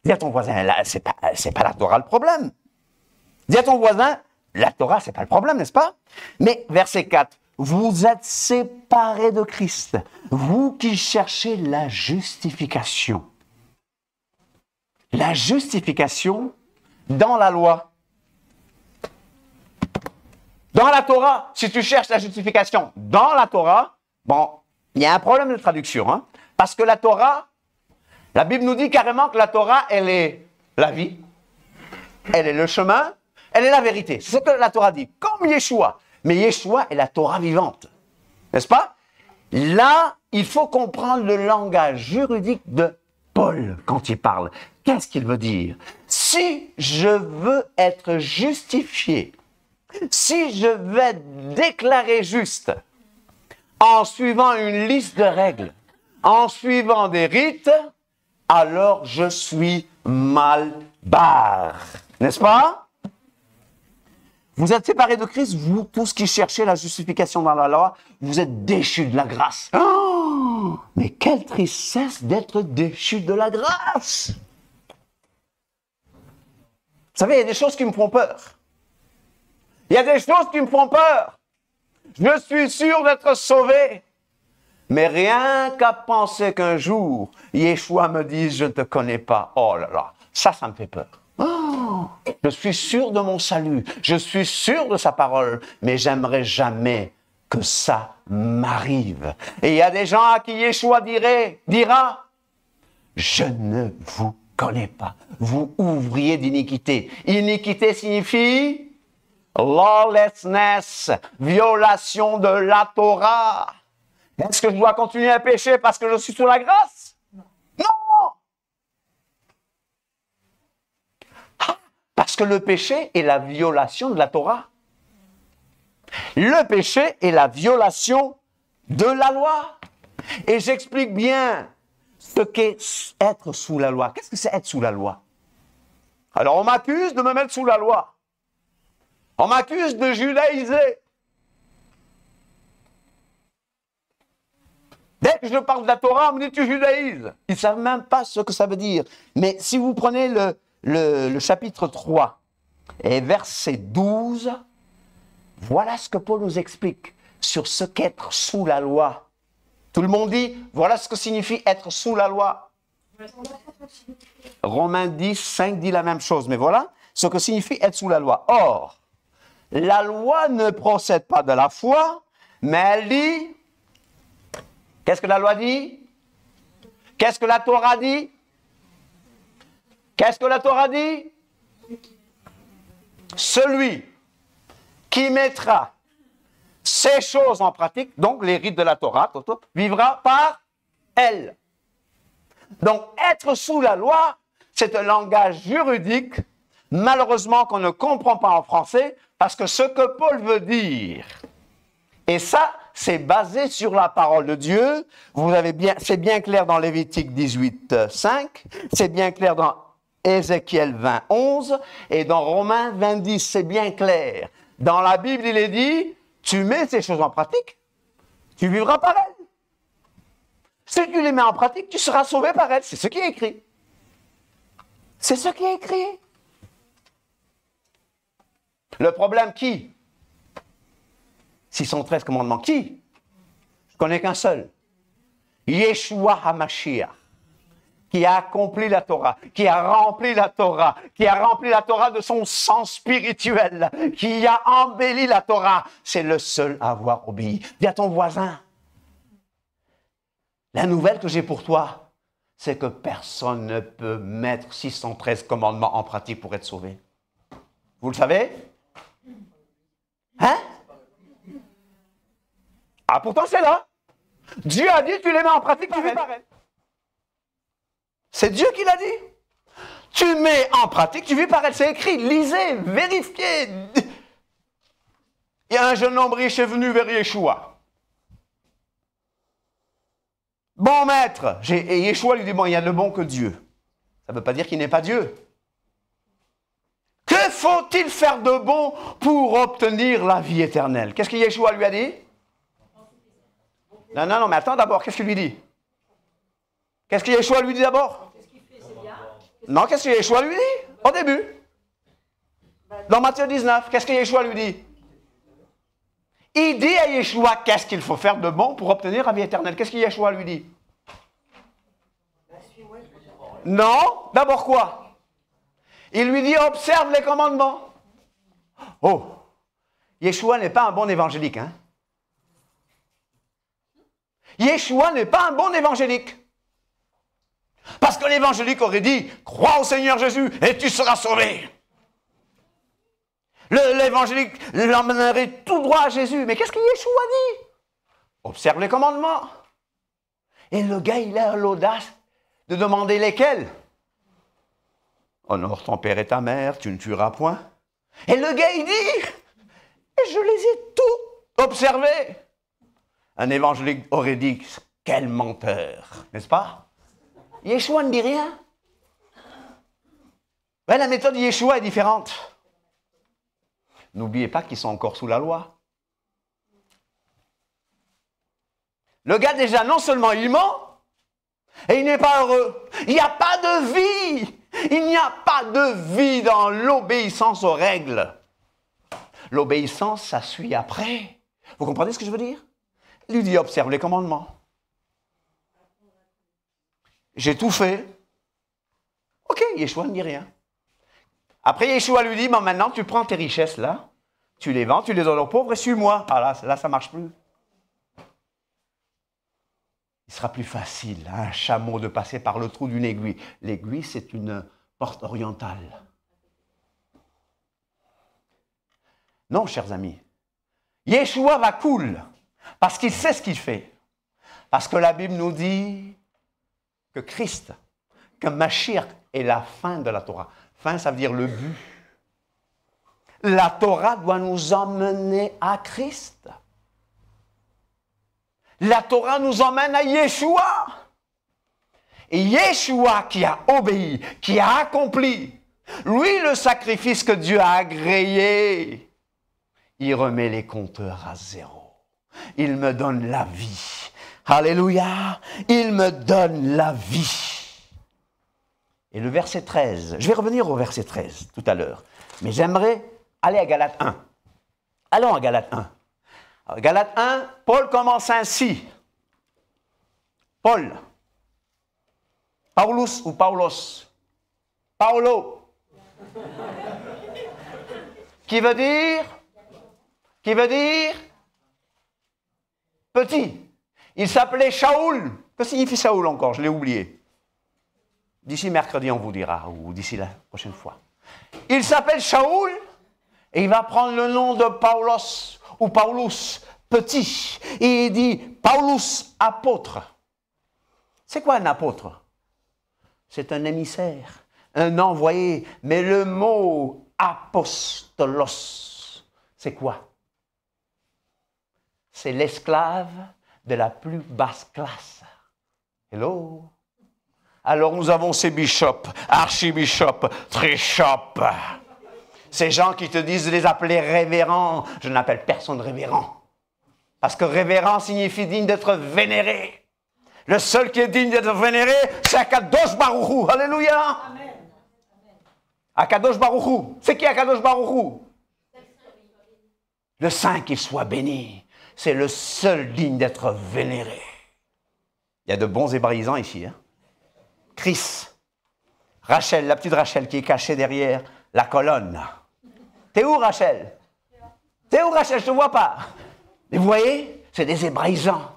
Dis à ton voisin, là, c'est pas la Torah le problème. Dis à ton voisin, la Torah, c'est pas le problème, n'est-ce pas? Mais verset 4, vous êtes séparés de Christ, vous qui cherchez la justification. La justification dans la loi. Dans la Torah, si tu cherches la justification dans la Torah, bon, il y a un problème de traduction, hein, parce que la Torah, la Bible nous dit carrément que la Torah, elle est la vie, elle est le chemin, elle est la vérité. C'est ce que la Torah dit, comme Yeshua. Mais Yeshua est la Torah vivante, n'est-ce pas? Là, il faut comprendre le langage juridique de Paul, quand il parle, qu'est-ce qu'il veut dire? Si je veux être justifié, si je veux être déclaré juste, en suivant une liste de règles, en suivant des rites, alors je suis mal barre. N'est-ce pas? Vous êtes séparés de Christ, vous tous qui cherchez la justification dans la loi, vous êtes déchus de la grâce. Oh, mais quelle tristesse d'être déchus de la grâce! Vous savez, il y a des choses qui me font peur. Il y a des choses qui me font peur. Je suis sûr d'être sauvé. Mais rien qu'à penser qu'un jour, Yeshua me dise, je ne te connais pas. Oh là là, ça me fait peur. Oh, je suis sûr de mon salut. Je suis sûr de sa parole. Mais j'aimerais jamais que ça m'arrive. Et il y a des gens à qui Yeshua dira, je ne vous connais pas. Vous ouvriez d'iniquité. Iniquité signifie lawlessness, violation de la Torah. Est-ce que je dois continuer à pécher parce que je suis sous la grâce? Non! Parce que le péché est la violation de la Torah. Le péché est la violation de la loi. Et j'explique bien ce qu'est être sous la loi. Qu'est-ce que c'est être sous la loi? Alors on m'accuse de me mettre sous la loi. On m'accuse de judaïser. Dès que je parle de la Torah, on me dit tu judaïses. Ils ne savent même pas ce que ça veut dire. Mais si vous prenez le chapitre 3 et verset 12, voilà ce que Paul nous explique sur ce qu'être sous la loi. Tout le monde dit, voilà ce que signifie être sous la loi. Romains 10, 5 dit la même chose, mais voilà ce que signifie être sous la loi. Or, la loi ne procède pas de la foi, mais elle dit, qu'est-ce que la loi dit? Qu'est-ce que la Torah dit? Qu'est-ce que la Torah dit? Celui qui mettra ces choses en pratique, donc les rites de la Torah, vivra par elle. Donc, être sous la loi, c'est un langage juridique, malheureusement qu'on ne comprend pas en français, parce que ce que Paul veut dire, et ça, c'est basé sur la parole de Dieu, c'est bien clair dans Lévitique 18, 5, c'est bien clair dans Ézéchiel 20, 11, et dans Romains 20, 10, c'est bien clair. Dans la Bible, il est dit, tu mets ces choses en pratique, tu vivras par elles. Si tu les mets en pratique, tu seras sauvé par elles. C'est ce qui est écrit. C'est ce qui est écrit. Le problème, qui? 613 commandements, qui? Je connais qu'un seul. Yeshua HaMashiach, qui a accompli la Torah, qui a rempli la Torah, qui a rempli la Torah de son sang spirituel, qui a embelli la Torah. C'est le seul à avoir obéi. Dis à ton voisin, la nouvelle que j'ai pour toi, c'est que personne ne peut mettre 613 commandements en pratique pour être sauvé. Vous le savez? Hein? Ah, pourtant c'est là. Dieu a dit, tu les mets en pratique, tu vis par elle. C'est Dieu qui l'a dit. Tu mets en pratique, tu vis par elle. C'est écrit, lisez, vérifiez. Il y a un jeune homme riche est venu vers Yeshua. Bon maître, et Yeshua lui dit, bon, il y a de bon que Dieu. Ça ne veut pas dire qu'il n'est pas Dieu. Que faut-il faire de bon pour obtenir la vie éternelle? Qu'est-ce que Yeshua lui a dit? Non, mais attends d'abord, qu'est-ce qu'il lui dit? Qu'est-ce que Yeshua lui dit d'abord? Non, qu'est-ce que Yeshua lui dit? Au début. Dans Matthieu 19, qu'est-ce que Yeshua lui dit? Il dit à Yeshua qu'est-ce qu'il faut faire de bon pour obtenir la vie éternelle. Qu'est-ce que Yeshua lui dit? Non, d'abord quoi? Il lui dit observe les commandements. Oh, Yeshua n'est pas un bon évangélique, hein? Yeshua n'est pas un bon évangélique. Parce que l'évangélique aurait dit, crois au Seigneur Jésus et tu seras sauvé. L'évangélique l'emmènerait tout droit à Jésus. Mais qu'est-ce que Yeshua dit? Observe les commandements. Et le gars, il a l'audace de demander lesquels. Honore ton père et ta mère, tu ne tueras point. Et le gars, il dit, et je les ai tous observés. Un évangélique aurait dit, quel menteur, n'est-ce pas? Yeshua ne dit rien. Ouais, la méthode de Yeshua est différente. N'oubliez pas qu'ils sont encore sous la loi. Le gars, déjà, non seulement il ment, et il n'est pas heureux. Il n'y a pas de vie. Il n'y a pas de vie dans l'obéissance aux règles. L'obéissance, ça suit après. Vous comprenez ce que je veux dire? Il lui dit, observe les commandements. J'ai tout fait. Ok, Yeshua ne dit rien. Après, Yeshua lui dit, bon, maintenant, tu prends tes richesses là, tu les vends, tu les donnes aux pauvres et suis-moi. Ah là, ça ne marche plus. Il sera plus facile à un chameau de passer par le trou d'une aiguille. L'aiguille, c'est une porte orientale. Non, chers amis. Yeshua va cool parce qu'il sait ce qu'il fait. Parce que la Bible nous dit que Christ, que Mashiach est la fin de la Torah. Fin, ça veut dire le but. La Torah doit nous emmener à Christ. La Torah nous emmène à Yeshua. Et Yeshua qui a obéi, qui a accompli, lui le sacrifice que Dieu a agréé, il remet les compteurs à zéro. Il me donne la vie. Alléluia. Il me donne la vie. Et le verset 13, je vais revenir au verset 13 tout à l'heure, mais j'aimerais aller à Galates 1. Allons à Galates 1. Alors, Galates 1, Paul commence ainsi. Paul. Paulus ou Paulos? Paulo. Qui veut dire petit. Il s'appelait Shaoul. Que signifie Shaoul encore? Je l'ai oublié. D'ici mercredi, on vous dira, ou d'ici la prochaine fois. Il s'appelle Shaoul et il va prendre le nom de Paulos ou Paulus, petit. Et il dit Paulus, apôtre. C'est quoi un apôtre? C'est un émissaire, un envoyé. Mais le mot apostolos, c'est quoi? C'est l'esclave de la plus basse classe. Hello? Alors nous avons ces bishops, archibishops, trishops. Ces gens qui te disent de les appeler révérends. Je n'appelle personne révérend. Parce que révérend signifie digne d'être vénéré. Le seul qui est digne d'être vénéré, c'est Akadosh Baruch Hu. Alléluia. Amen. Akadosh Baruch Hu. C'est qui Akadosh Baruch Hu? Le Saint qu'il soit béni. C'est le seul digne d'être vénéré. Il y a de bons hébraïsants ici. Hein? Chris. Rachel, la petite Rachel qui est cachée derrière la colonne. T'es où, Rachel? T'es où, Rachel? Je ne te vois pas. Mais vous voyez, c'est des hébraïsants.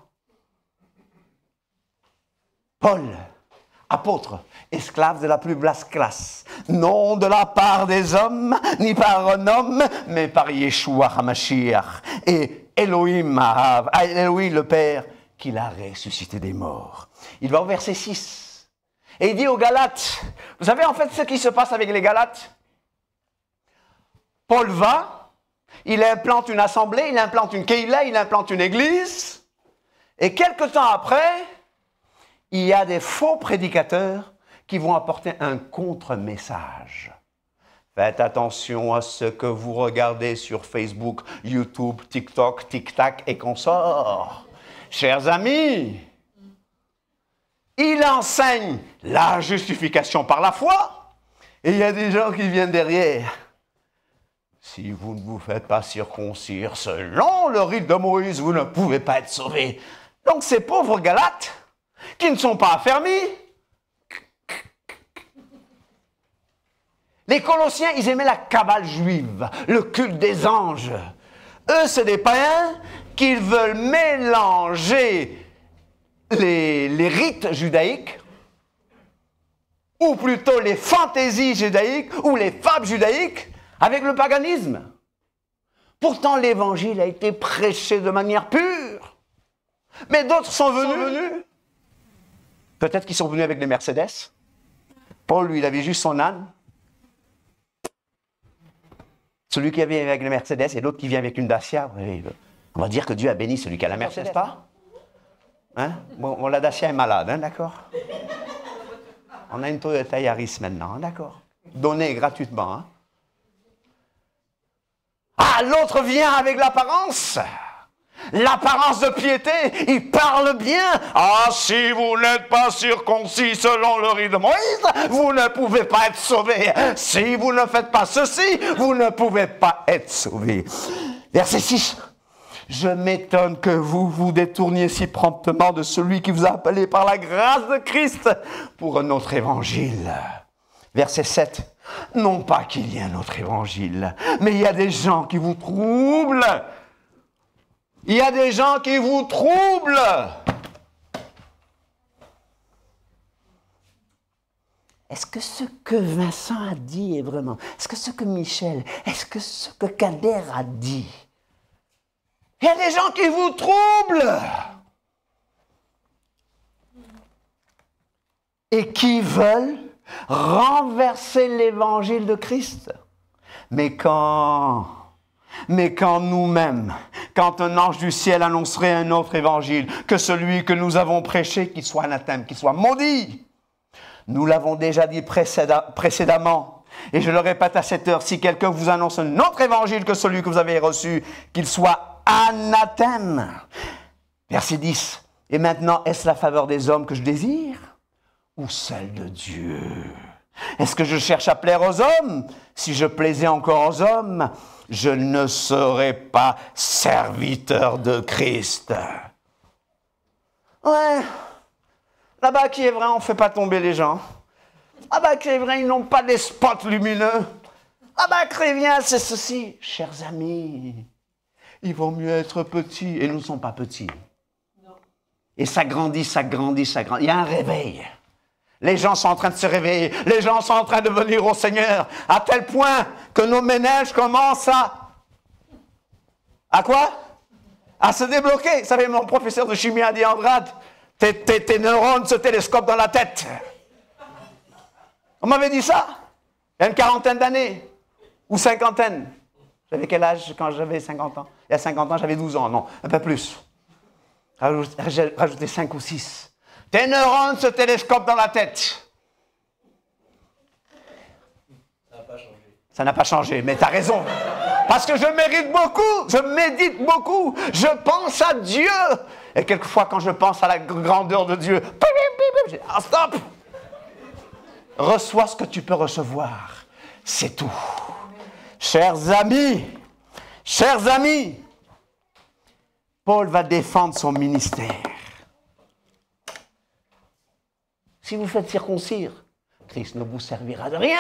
Paul, apôtre, esclave de la plus basse classe, non de la part des hommes, ni par un homme, mais par Yeshua HaMashiach et Elohim Ahav, Elohim le Père, qui l'a ressuscité des morts. Il va au verset 6, et il dit aux Galates, vous savez en fait ce qui se passe avec les Galates? Paul va, il implante une assemblée, il implante une keïla, il implante une église, et quelque temps après, il y a des faux prédicateurs qui vont apporter un contre-message. Faites attention à ce que vous regardez sur Facebook, YouTube, TikTok, Tic-Tac et consorts. Chers amis, il enseigne la justification par la foi et il y a des gens qui viennent derrière. Si vous ne vous faites pas circoncire selon le rite de Moïse, vous ne pouvez pas être sauvés. Donc ces pauvres Galates, qui ne sont pas affermis. Les Colossiens, ils aimaient la cabale juive, le culte des anges. Eux, c'est des païens qui veulent mélanger les rites judaïques, ou plutôt les fantaisies judaïques, ou les fables judaïques, avec le paganisme. Pourtant, l'évangile a été prêché de manière pure. Mais d'autres sont venus Peut-être qu'ils sont venus avec les Mercedes. Paul, lui, il avait juste son âne. Celui qui vient avec les Mercedes et l'autre qui vient avec une Dacia. On va dire que Dieu a béni celui qui a la Mercedes, pas? Hein? Bon, la Dacia est malade, hein, d'accord? On a une Toyota Yaris maintenant, hein, d'accord? Donnée gratuitement. Hein? Ah, l'autre vient avec l'apparence. L'apparence de piété, il parle bien. Ah, si vous n'êtes pas circoncis selon le rite de Moïse, vous ne pouvez pas être sauvé. Si vous ne faites pas ceci, vous ne pouvez pas être sauvé. Verset 6. Je m'étonne que vous vous détourniez si promptement de celui qui vous a appelé par la grâce de Christ pour un autre évangile. Verset 7. Non pas qu'il y ait un autre évangile, mais il y a des gens qui vous troublent. Il y a des gens qui vous troublent. Est-ce que ce que Vincent a dit est vraiment... Est-ce que ce que Michel... Est-ce que ce que Kader a dit... Il y a des gens qui vous troublent. Et qui veulent renverser l'évangile de Christ. Mais quand nous-mêmes, quand un ange du ciel annoncerait un autre évangile que celui que nous avons prêché, qu'il soit anathème, qu'il soit maudit. Nous l'avons déjà dit précédemment, et je le répète à cette heure, si quelqu'un vous annonce un autre évangile que celui que vous avez reçu, qu'il soit anathème. Verset 10. Et maintenant, est-ce la faveur des hommes que je désire ou celle de Dieu? Est-ce que je cherche à plaire aux hommes? Si je plaisais encore aux hommes, je ne serais pas serviteur de Christ. Ouais, là-bas qui est vrai, on ne fait pas tomber les gens. Là-bas qui est vrai, ils n'ont pas des spots lumineux. Là-bas qui est bien, c'est ceci. Chers amis, il vaut mieux être petit, et nous ne sommes pas petits. Non. Et ça grandit, ça grandit, ça grandit. Il y a un réveil. Les gens sont en train de se réveiller. Les gens sont en train de venir au Seigneur. À tel point que nos ménages commencent à quoi? À se débloquer. Vous savez, mon professeur de chimie a dit, Andrade, tes neurones se télescopent dans la tête. On m'avait dit ça. Il y a une quarantaine d'années. Ou cinquantaine. J'avais quel âge quand j'avais 50 ans? Il y a 50 ans, j'avais 12 ans. Non, un peu plus. Rajoutez 5 ou 6. Tes neurones se télescopent dans la tête. Ça n'a pas changé. Ça n'a pas changé, mais tu as raison. Parce que je mérite beaucoup, je médite beaucoup, je pense à Dieu. Et quelquefois, quand je pense à la grandeur de Dieu, je dis, ah, stop! Reçois ce que tu peux recevoir. C'est tout. Chers amis, Paul va défendre son ministère. Si vous faites circoncire, Christ ne vous servira de rien.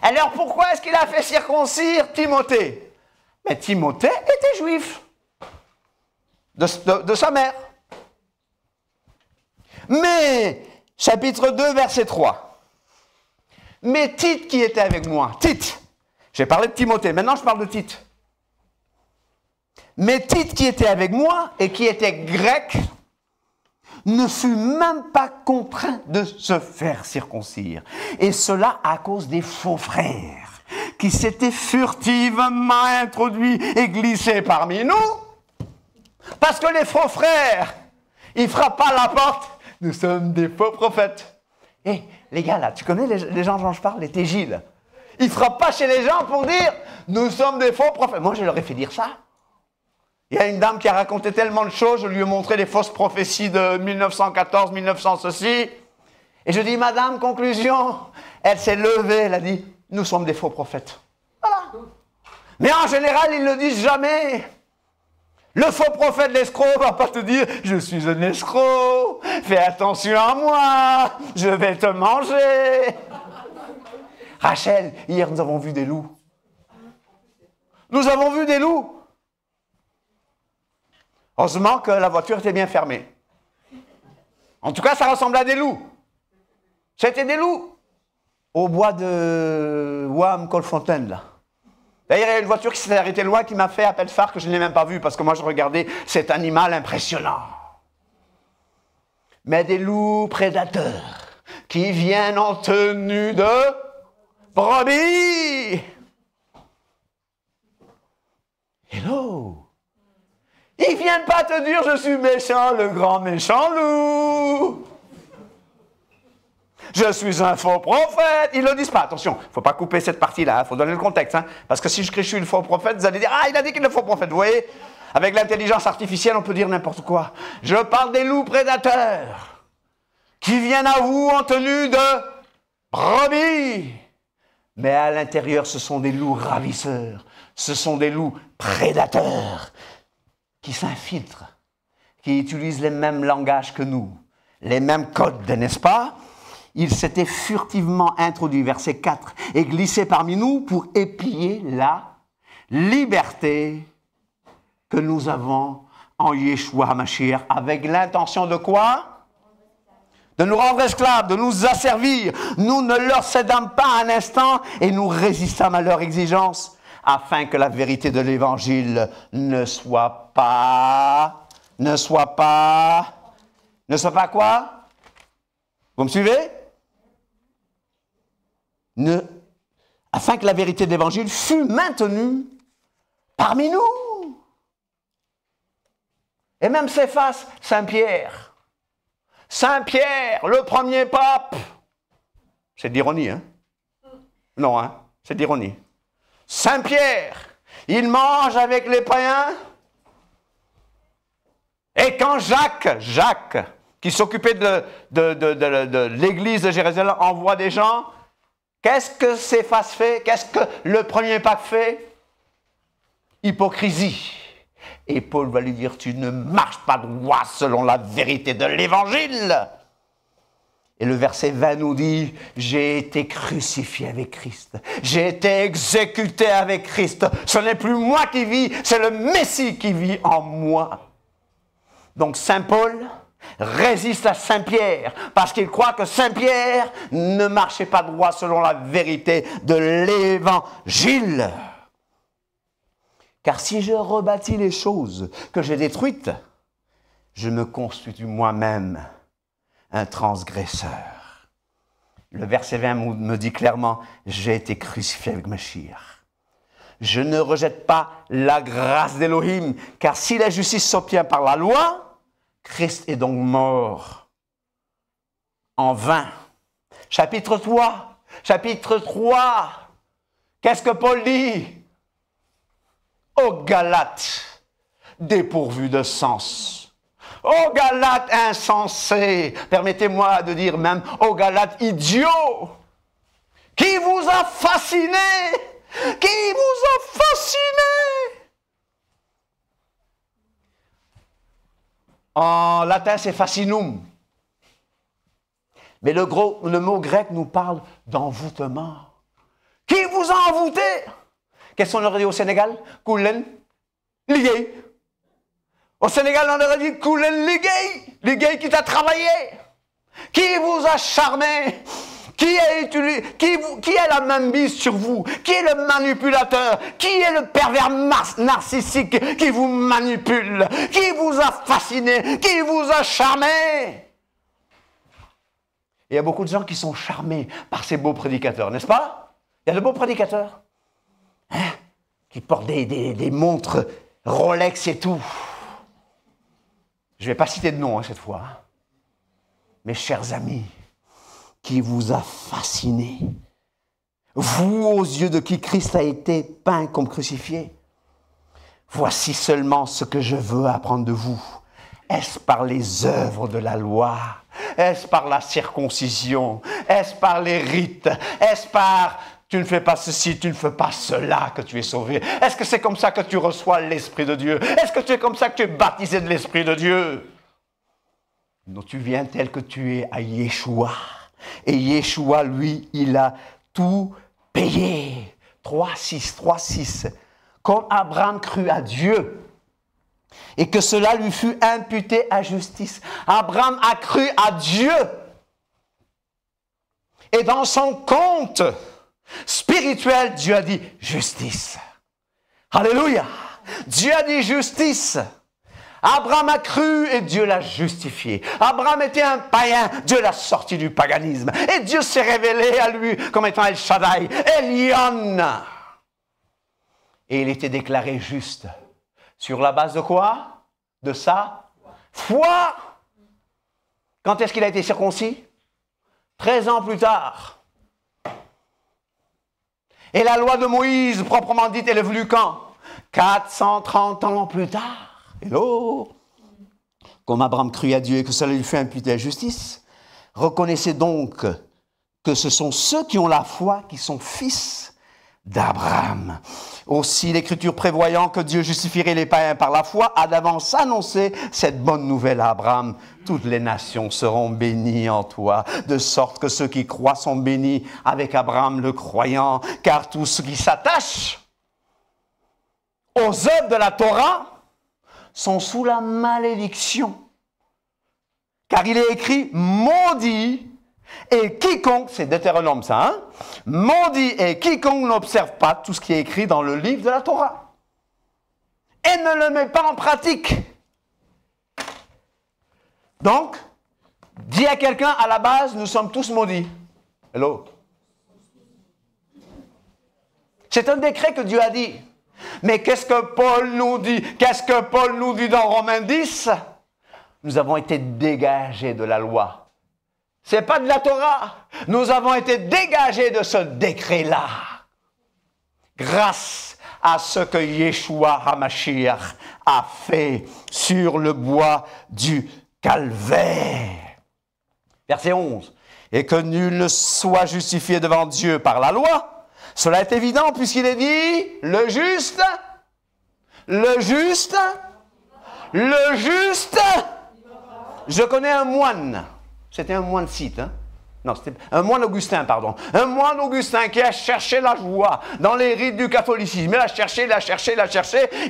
Alors pourquoi est-ce qu'il a fait circoncire Timothée? Mais Timothée était juif de sa mère. Mais, chapitre 2, verset 3. Mais Tite qui était avec moi, Tite, j'ai parlé de Timothée, maintenant je parle de Tite. Mais Tite qui était avec moi et qui était grec, ne fut même pas contraint de se faire circoncire. Et cela à cause des faux frères qui s'étaient furtivement introduits et glissés parmi nous. Parce que les faux frères, ils frappent pas la porte. Nous sommes des faux prophètes. Et les gars là, tu connais les gens dont je parle, les tégiles. Ils frappent pas chez les gens pour dire nous sommes des faux prophètes. Moi je leur ai fait dire ça. Il y a une dame qui a raconté tellement de choses, je lui ai montré les fausses prophéties de 1914, 1900 ceci. Et je dis, madame, conclusion, elle s'est levée, elle a dit, nous sommes des faux prophètes. Voilà. Mais en général, ils ne le disent jamais. Le faux prophète, l'escroc, ne va pas te dire, je suis un escroc, fais attention à moi, je vais te manger. Rachel, hier nous avons vu des loups. Nous avons vu des loups. Heureusement que la voiture était bien fermée. En tout cas, ça ressemblait à des loups. C'était des loups. Au bois de Wam-Colfontaine, là. D'ailleurs, il y a une voiture qui s'est arrêtée loin qui m'a fait appel phare que je n'ai même pas vu parce que moi, je regardais cet animal impressionnant. mais des loups prédateurs qui viennent en tenue de brebis. Hello! Ils viennent pas te dire je suis méchant, le grand méchant loup. Je suis un faux prophète. Ils ne le disent pas. Attention, il ne faut pas couper cette partie-là. Il faut donner le contexte. Hein, parce que si je crie je suis le faux prophète, vous allez dire ah, il a dit qu'il est le faux prophète. Vous voyez, avec l'intelligence artificielle, on peut dire n'importe quoi. Je parle des loups prédateurs qui viennent à vous en tenue de brebis. Mais à l'intérieur, ce sont des loups ravisseurs. Ce sont des loups prédateurs qui s'infiltrent, qui utilisent les mêmes langages que nous, les mêmes codes, n'est-ce pas? Il s'était furtivement introduit, verset 4, et glissé parmi nous pour épier la liberté que nous avons en Yeshua Mashiach, avec l'intention de quoi? De nous rendre esclaves, de nous asservir. Nous ne leur cédâmes pas un instant et nous résistâmes à leur exigence, afin que la vérité de l'Évangile ne soit pas quoi? Vous me suivez? Afin que la vérité de l'Évangile fût maintenue parmi nous. Et même Céphas, Saint-Pierre, le premier pape, c'est d'ironie, hein? Non, hein? C'est d'ironie. Saint-Pierre, il mange avec les païens. Et quand Jacques, qui s'occupait de l'église de Jérusalem, envoie des gens, qu'est-ce que Céphas fait? Qu'est-ce que le premier pape fait? Hypocrisie. Et Paul va lui dire, tu ne marches pas droit selon la vérité de l'Évangile. Et le verset 20 nous dit, j'ai été crucifié avec Christ. J'ai été exécuté avec Christ. Ce n'est plus moi qui vis, c'est le Messie qui vit en moi. Donc Saint Paul résiste à Saint Pierre parce qu'il croit que Saint Pierre ne marchait pas droit selon la vérité de l'Évangile. Car si je rebâtis les choses que j'ai détruites, je me constitue moi-même un transgresseur. Le verset 20 me dit clairement, j'ai été crucifié avec Mashiach. Je ne rejette pas la grâce d'Élohim, car si la justice s'obtient par la loi, Christ est donc mort en vain. Chapitre 3. Qu'est-ce que Paul dit? Ô Galates, dépourvus de sens. Ô Galates insensés. Permettez-moi de dire même, ô Galates idiots. Qui vous a fasciné? Qui vous a fasciné? En latin, c'est fascinum. Mais le mot grec nous parle d'envoûtement. Qui vous a envoûté? Qu'est-ce qu'on aurait dit au Sénégal? Koulen Ligay. Au Sénégal, on aurait dit Koulen Ligay. Ligay qui t'a travaillé. Qui vous a charmé? Qui est la même bise sur vous? Qui est le manipulateur? Qui est le pervers narcissique qui vous manipule? Qui vous a fasciné? Qui vous a charmé? Il y a beaucoup de gens qui sont charmés par ces beaux prédicateurs, n'est-ce pas? Il y a de beaux prédicateurs qui portent des montres Rolex et tout. Je ne vais pas citer de nom cette fois. Mes chers amis, qui vous a fasciné, vous aux yeux de qui Christ a été peint comme crucifié. Voici seulement ce que je veux apprendre de vous. Est-ce par les œuvres de la loi? Est-ce par la circoncision? Est-ce par les rites? Est-ce par tu ne fais pas ceci, tu ne fais pas cela que tu es sauvé? Est-ce que c'est comme ça que tu reçois l'Esprit de Dieu? Est-ce que c'est comme ça que tu es baptisé de l'Esprit de Dieu? Non, tu viens tel que tu es à Yeshua. Et Yeshua, lui, il a tout payé. 3:6. Comme Abraham crut à Dieu et que cela lui fut imputé à justice. Abraham a cru à Dieu. Et dans son compte spirituel, Dieu a dit justice. Alléluia. Dieu a dit justice. Abraham a cru et Dieu l'a justifié. Abraham était un païen, Dieu l'a sorti du paganisme. Et Dieu s'est révélé à lui comme étant El Shaddai, Elyon. Et il était déclaré juste. Sur la base de quoi? De sa foi. Quand est-ce qu'il a été circoncis? 13 ans plus tard. Et la loi de Moïse, proprement dite, elle est venue quand? 430 ans plus tard. Hello! Comme Abraham crut à Dieu et que cela lui fait imputer la justice, reconnaissez donc que ce sont ceux qui ont la foi qui sont fils d'Abraham. Aussi, l'Écriture prévoyant que Dieu justifierait les païens par la foi, a d'avance annoncé cette bonne nouvelle à Abraham. Toutes les nations seront bénies en toi, de sorte que ceux qui croient sont bénis avec Abraham le croyant, car tous ceux qui s'attachent aux œuvres de la Torah sont sous la malédiction. Car il est écrit « maudit » et quiconque, c'est Deutéronome ça, hein? Maudit et quiconque n'observe pas tout ce qui est écrit dans le livre de la Torah et ne le met pas en pratique. Donc, dis à quelqu'un, à la base, nous sommes tous maudits. Hello? C'est un décret que Dieu a dit. Mais qu'est-ce que Paul nous dit? Qu'est-ce que Paul nous dit dans Romains 10? Nous avons été dégagés de la loi. Ce n'est pas de la Torah. Nous avons été dégagés de ce décret-là. Grâce à ce que Yeshua HaMashiach a fait sur le bois du Calvaire. Verset 11. Et que nul ne soit justifié devant Dieu par la loi. Cela est évident puisqu'il est dit, le juste, je connais un moine, c'était un moine scythe, hein? Non, c'était un moine augustin, pardon. Un moine augustin qui a cherché la joie dans les rites du catholicisme. Il a cherché,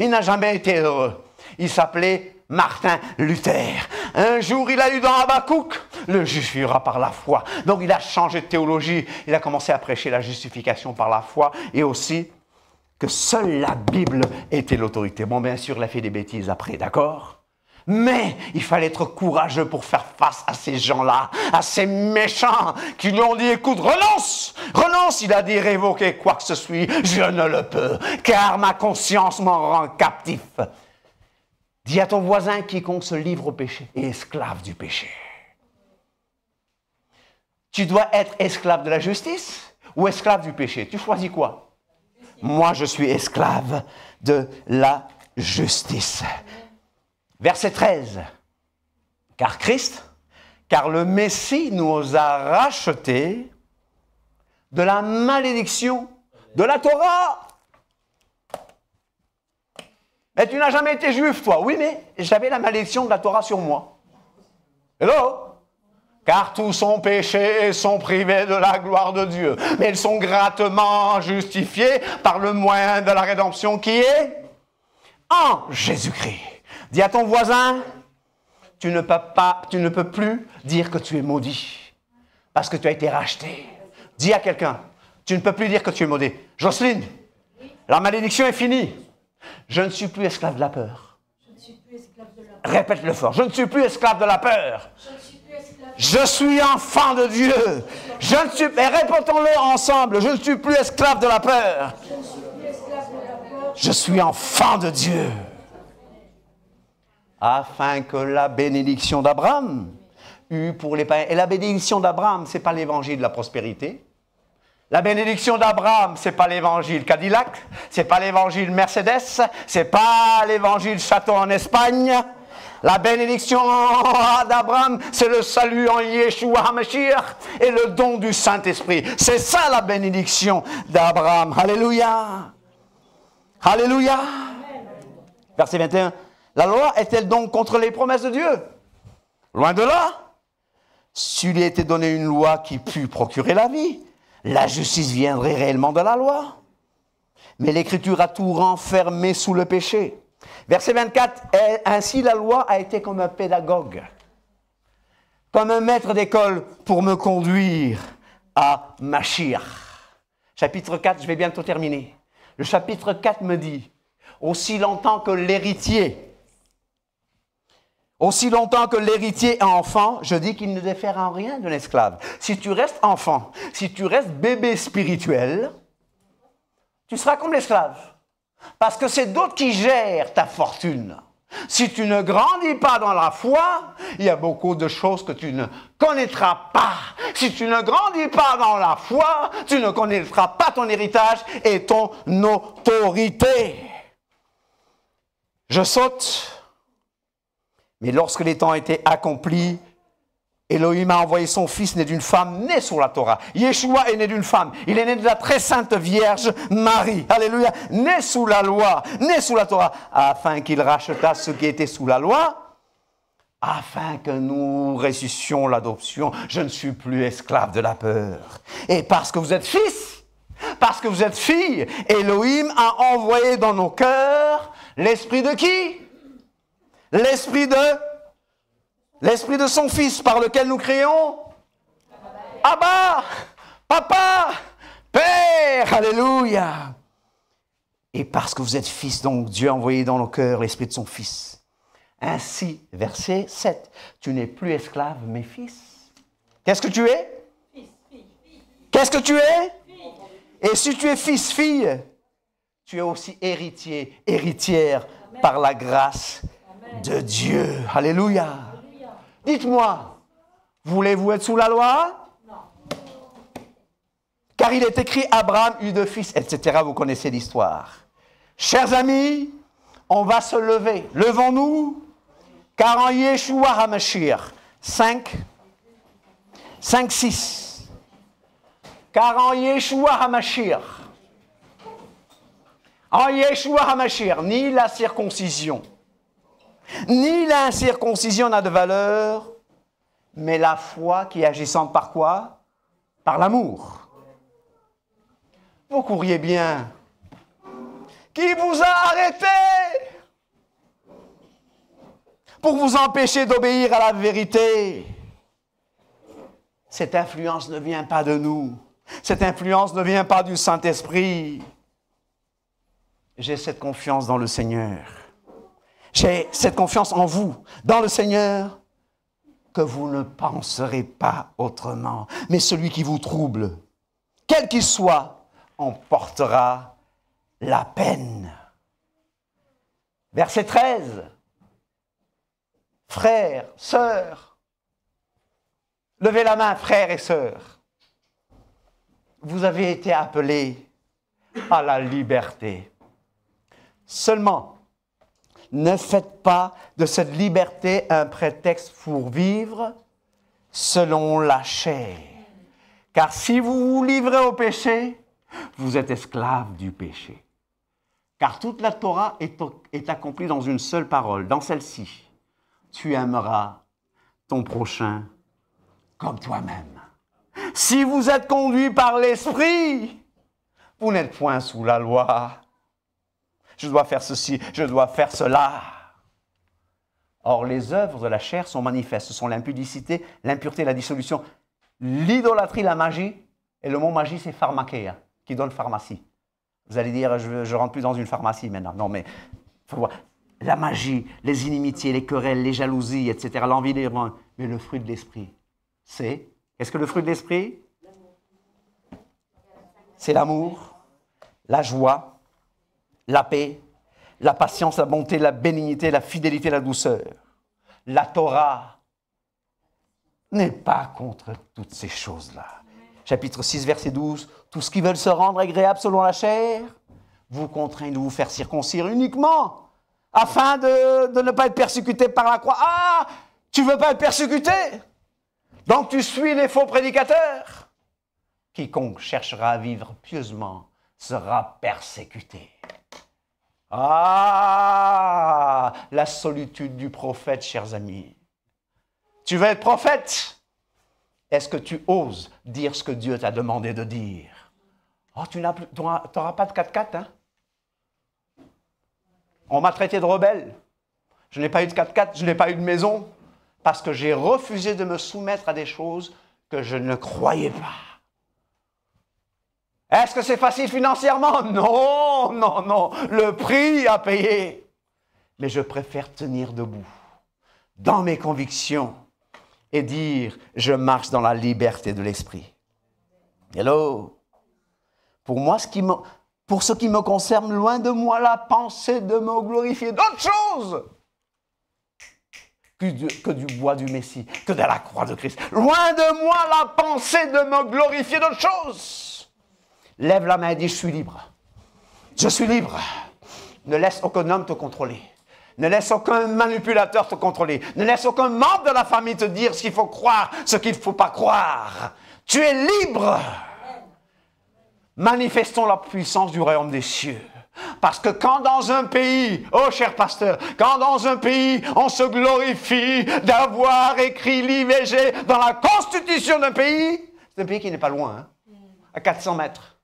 il n'a jamais été heureux. Il s'appelait Martin Luther. Un jour, il a eu dans Habakkuk, le juste vivra par la foi. Donc, il a changé de théologie. Il a commencé à prêcher la justification par la foi et aussi que seule la Bible était l'autorité. Bon, bien sûr, il a fait des bêtises après, d'accord? Mais il fallait être courageux pour faire face à ces gens-là, à ces méchants qui lui ont dit, écoute, renonce! Renonce! Il a dit, révoquer quoi que ce soit, je ne le peux, car ma conscience m'en rend captif. Dis à ton voisin, quiconque se livre au péché est esclave du péché. Tu dois être esclave de la justice ou esclave du péché? Tu choisis quoi? Moi, je suis esclave de la justice. Verset 13. Car le Messie nous a rachetés de la malédiction de la Torah. Mais tu n'as jamais été juif, toi. Oui, mais j'avais la malédiction de la Torah sur moi. Hello? Car tous sont péchés et sont privés de la gloire de Dieu. Mais ils sont gratuitement justifiés par le moyen de la rédemption qui est en Jésus-Christ. Dis à ton voisin, tu ne peux plus dire que tu es maudit. Parce que tu as été racheté. Dis à quelqu'un, tu ne peux plus dire que tu es maudit. Jocelyne, la malédiction est finie. Je ne suis plus esclave de la peur. Répète-le fort. Je ne suis plus esclave de la peur. Je suis enfant de Dieu. Et répétons-le ensemble. Je ne suis plus esclave de la peur. Je suis enfant de Dieu. Afin que la bénédiction d'Abraham eût pour les païens. Et la bénédiction d'Abraham, ce n'est pas l'évangile de la prospérité. La bénédiction d'Abraham, ce n'est pas l'évangile Cadillac, ce n'est pas l'évangile Mercedes, ce n'est pas l'évangile Château en Espagne. La bénédiction d'Abraham, c'est le salut en Yeshua HaMashiach et le don du Saint-Esprit. C'est ça la bénédiction d'Abraham. Alléluia. Alléluia. Verset 21. La loi est-elle donc contre les promesses de Dieu? Loin de là. S'il lui était donné une loi qui pût procurer la vie, la justice viendrait réellement de la loi. Mais l'Écriture a tout renfermé sous le péché. Verset 24, ainsi la loi a été comme un pédagogue, comme un maître d'école pour me conduire à Mashiach. Chapitre 4, je vais bientôt terminer. Le chapitre 4 me dit, aussi longtemps que l'héritier Aussi longtemps que l'héritier est enfant, je dis qu'il ne diffère en rien d'un esclave. Si tu restes enfant, si tu restes bébé spirituel, tu seras comme l'esclave. Parce que c'est d'autres qui gèrent ta fortune. Si tu ne grandis pas dans la foi, il y a beaucoup de choses que tu ne connaîtras pas. Si tu ne grandis pas dans la foi, tu ne connaîtras pas ton héritage et ton autorité. Je saute. Mais lorsque les temps étaient accomplis, Elohim a envoyé son fils né d'une femme née sous la Torah. Yeshua est né d'une femme. Il est né de la très sainte Vierge Marie. Alléluia. Né sous la loi, né sous la Torah, afin qu'il rachetât ceux qui étaient sous la loi, afin que nous ressuscitions l'adoption. Je ne suis plus esclave de la peur. Et parce que vous êtes fils, parce que vous êtes filles, Elohim a envoyé dans nos cœurs l'esprit de qui? L'esprit de son Fils par lequel nous crions Abba, Papa, Père, Alléluia. Et parce que vous êtes fils, donc Dieu a envoyé dans nos cœurs l'esprit de son Fils. Ainsi, verset 7, tu n'es plus esclave, mais fils. Qu'est-ce que tu es? Qu'est-ce que tu es? Et si tu es fils, fille, tu es aussi héritier, héritière par la grâce de Dieu. Alléluia. Dites-moi, voulez-vous être sous la loi? Non. Car il est écrit, Abraham eut deux fils, etc. Vous connaissez l'histoire. Chers amis, on va se lever. Levons-nous, car en Yeshua HaMashiach, 5, 6. Car en Yeshua HaMashiach, ni la circoncision, ni l'incirconcision n'a de valeur, mais la foi qui est agissante par quoi? Par l'amour. Vous courriez bien. Qui vous a arrêté pour vous empêcher d'obéir à la vérité? Cette influence ne vient pas de nous. Cette influence ne vient pas du Saint-Esprit. J'ai cette confiance dans le Seigneur. J'ai cette confiance en vous, dans le Seigneur, que vous ne penserez pas autrement. Mais celui qui vous trouble, quel qu'il soit, en portera la peine. Verset 13. Frères, sœurs, levez la main, frères et sœurs. Vous avez été appelés à la liberté. Seulement, ne faites pas de cette liberté un prétexte pour vivre selon la chair. Car si vous vous livrez au péché, vous êtes esclave du péché. Car toute la Torah est accomplie dans une seule parole, dans celle-ci. Tu aimeras ton prochain comme toi-même. Si vous êtes conduit par l'Esprit, vous n'êtes point sous la loi. Je dois faire ceci, je dois faire cela. Or, les œuvres de la chair sont manifestes. Ce sont l'impudicité, l'impureté, la dissolution, l'idolâtrie, la magie. Et le mot magie, c'est pharmakeia, qui donne pharmacie. Vous allez dire, je ne rentre plus dans une pharmacie maintenant. Non, mais il faut voir. La magie, les inimitiés, les querelles, les jalousies, etc., l'envie des gens. Mais le fruit de l'esprit, c'est... Qu'est-ce que le fruit de l'esprit? C'est l'amour, la joie, la paix, la patience, la bonté, la bénignité, la fidélité, la douceur. La Torah n'est pas contre toutes ces choses-là. Chapitre 6, verset 12. Tous ceux qui veulent se rendre agréables selon la chair vous contraignent de vous faire circoncire uniquement afin de ne pas être persécuté par la croix. Ah, tu ne veux pas être persécuté? Donc tu suis les faux prédicateurs. Quiconque cherchera à vivre pieusement sera persécuté. Ah, la solitude du prophète, chers amis. Tu veux être prophète? Est-ce que tu oses dire ce que Dieu t'a demandé de dire? Oh, tu n'auras pas de 4x4, hein? On m'a traité de rebelle. Je n'ai pas eu de 4x4, je n'ai pas eu de maison, parce que j'ai refusé de me soumettre à des choses que je ne croyais pas. Est-ce que c'est facile financièrement? Non, non, non. Le prix à payer. Mais je préfère tenir debout dans mes convictions et dire, je marche dans la liberté de l'esprit. Hello. Pour ce qui me concerne, loin de moi la pensée de me glorifier d'autre chose que du bois du Messie, que de la croix de Christ. Loin de moi la pensée de me glorifier d'autre chose. Lève la main et dis, je suis libre. Je suis libre. Ne laisse aucun homme te contrôler. Ne laisse aucun manipulateur te contrôler. Ne laisse aucun membre de la famille te dire ce qu'il faut croire, ce qu'il ne faut pas croire. Tu es libre. Manifestons la puissance du royaume des cieux. Parce que quand dans un pays, oh cher pasteur, quand dans un pays on se glorifie d'avoir écrit l'IVG dans la constitution d'un pays, c'est un pays qui n'est pas loin, hein, à 400 mètres.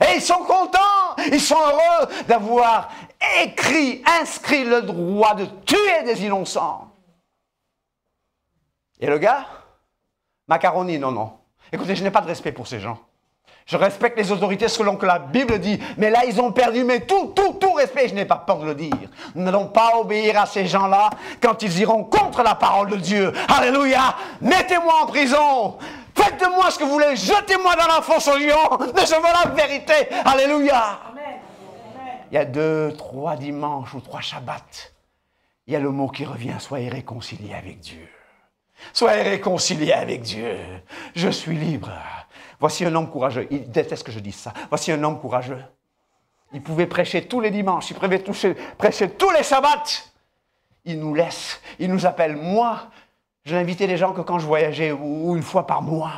Et ils sont contents, ils sont heureux d'avoir inscrit le droit de tuer des innocents. Et le gars, macaroni, non. Écoutez, je n'ai pas de respect pour ces gens. Je respecte les autorités selon que la Bible dit, mais là ils ont perdu tout respect, je n'ai pas peur de le dire. Nous n'allons pas obéir à ces gens-là quand ils iront contre la parole de Dieu. Alléluia! Mettez-moi en prison! Faites de moi ce que vous voulez, jetez-moi dans la fosse aux lions, mais je veux la vérité. Alléluia! Amen. Il y a 2, 3 dimanches ou 3 shabbats, il y a le mot qui revient, soyez réconciliés avec Dieu. Soyez réconciliés avec Dieu. Je suis libre. Voici un homme courageux. Il déteste que je dise ça. Voici un homme courageux. Il pouvait prêcher tous les dimanches. Il pouvait prêcher tous les sabbats. Il nous laisse. Il nous appelle. Moi, je n'invitais les gens que quand je voyageais ou une fois par mois.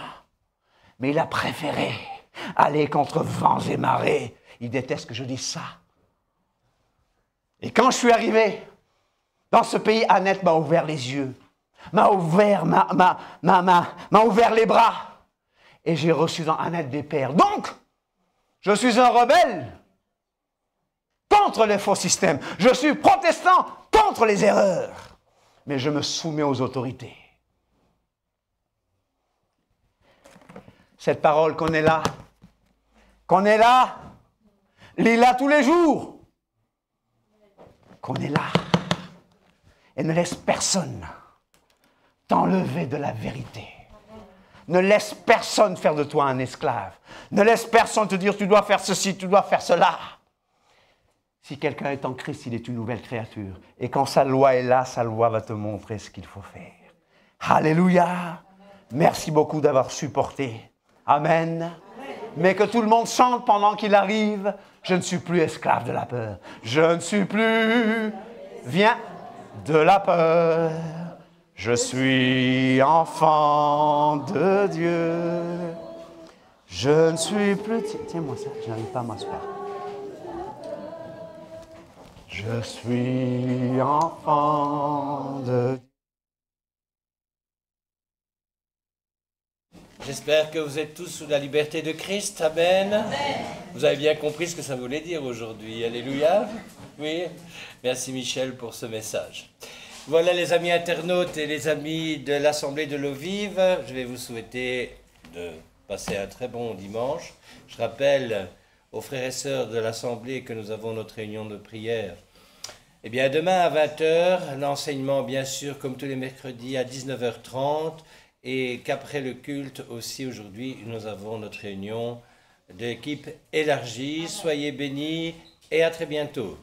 Mais il a préféré aller contre vents et marées. Il déteste que je dise ça. Et quand je suis arrivé dans ce pays, Annette m'a ouvert les yeux. M'a ouvert les bras. Et j'ai reçu dans Annette des pères. Donc, je suis un rebelle contre les faux systèmes. Je suis protestant contre les erreurs. Mais je me soumets aux autorités. Cette parole qu'on est là, lis-la tous les jours. Qu'on est là. Et ne laisse personne t'enlever de la vérité. Ne laisse personne faire de toi un esclave. Ne laisse personne te dire tu dois faire ceci, tu dois faire cela. Si quelqu'un est en Christ, il est une nouvelle créature. Et quand sa loi est là, sa loi va te montrer ce qu'il faut faire. Alléluia. Merci beaucoup d'avoir supporté. Amen. Mais que tout le monde chante pendant qu'il arrive. Je ne suis plus esclave de la peur. Je ne suis plus, viens, de la peur. Je suis enfant de Dieu. Je ne suis plus... Tiens-moi ça, je n'arrive pas à m'asseoir. Je suis enfant de Dieu. J'espère que vous êtes tous sous la liberté de Christ. Amen. Amen. Vous avez bien compris ce que ça voulait dire aujourd'hui. Alléluia. Oui. Merci Michel pour ce message. Voilà les amis internautes et les amis de l'Assemblée de l'Eau Vive, je vais vous souhaiter de passer un très bon dimanche. Je rappelle aux frères et sœurs de l'Assemblée que nous avons notre réunion de prière. Eh bien demain à 20h, l'enseignement bien sûr comme tous les mercredis à 19h30 et qu'après le culte aussi aujourd'hui nous avons notre réunion d'équipe élargie. Soyez bénis et à très bientôt.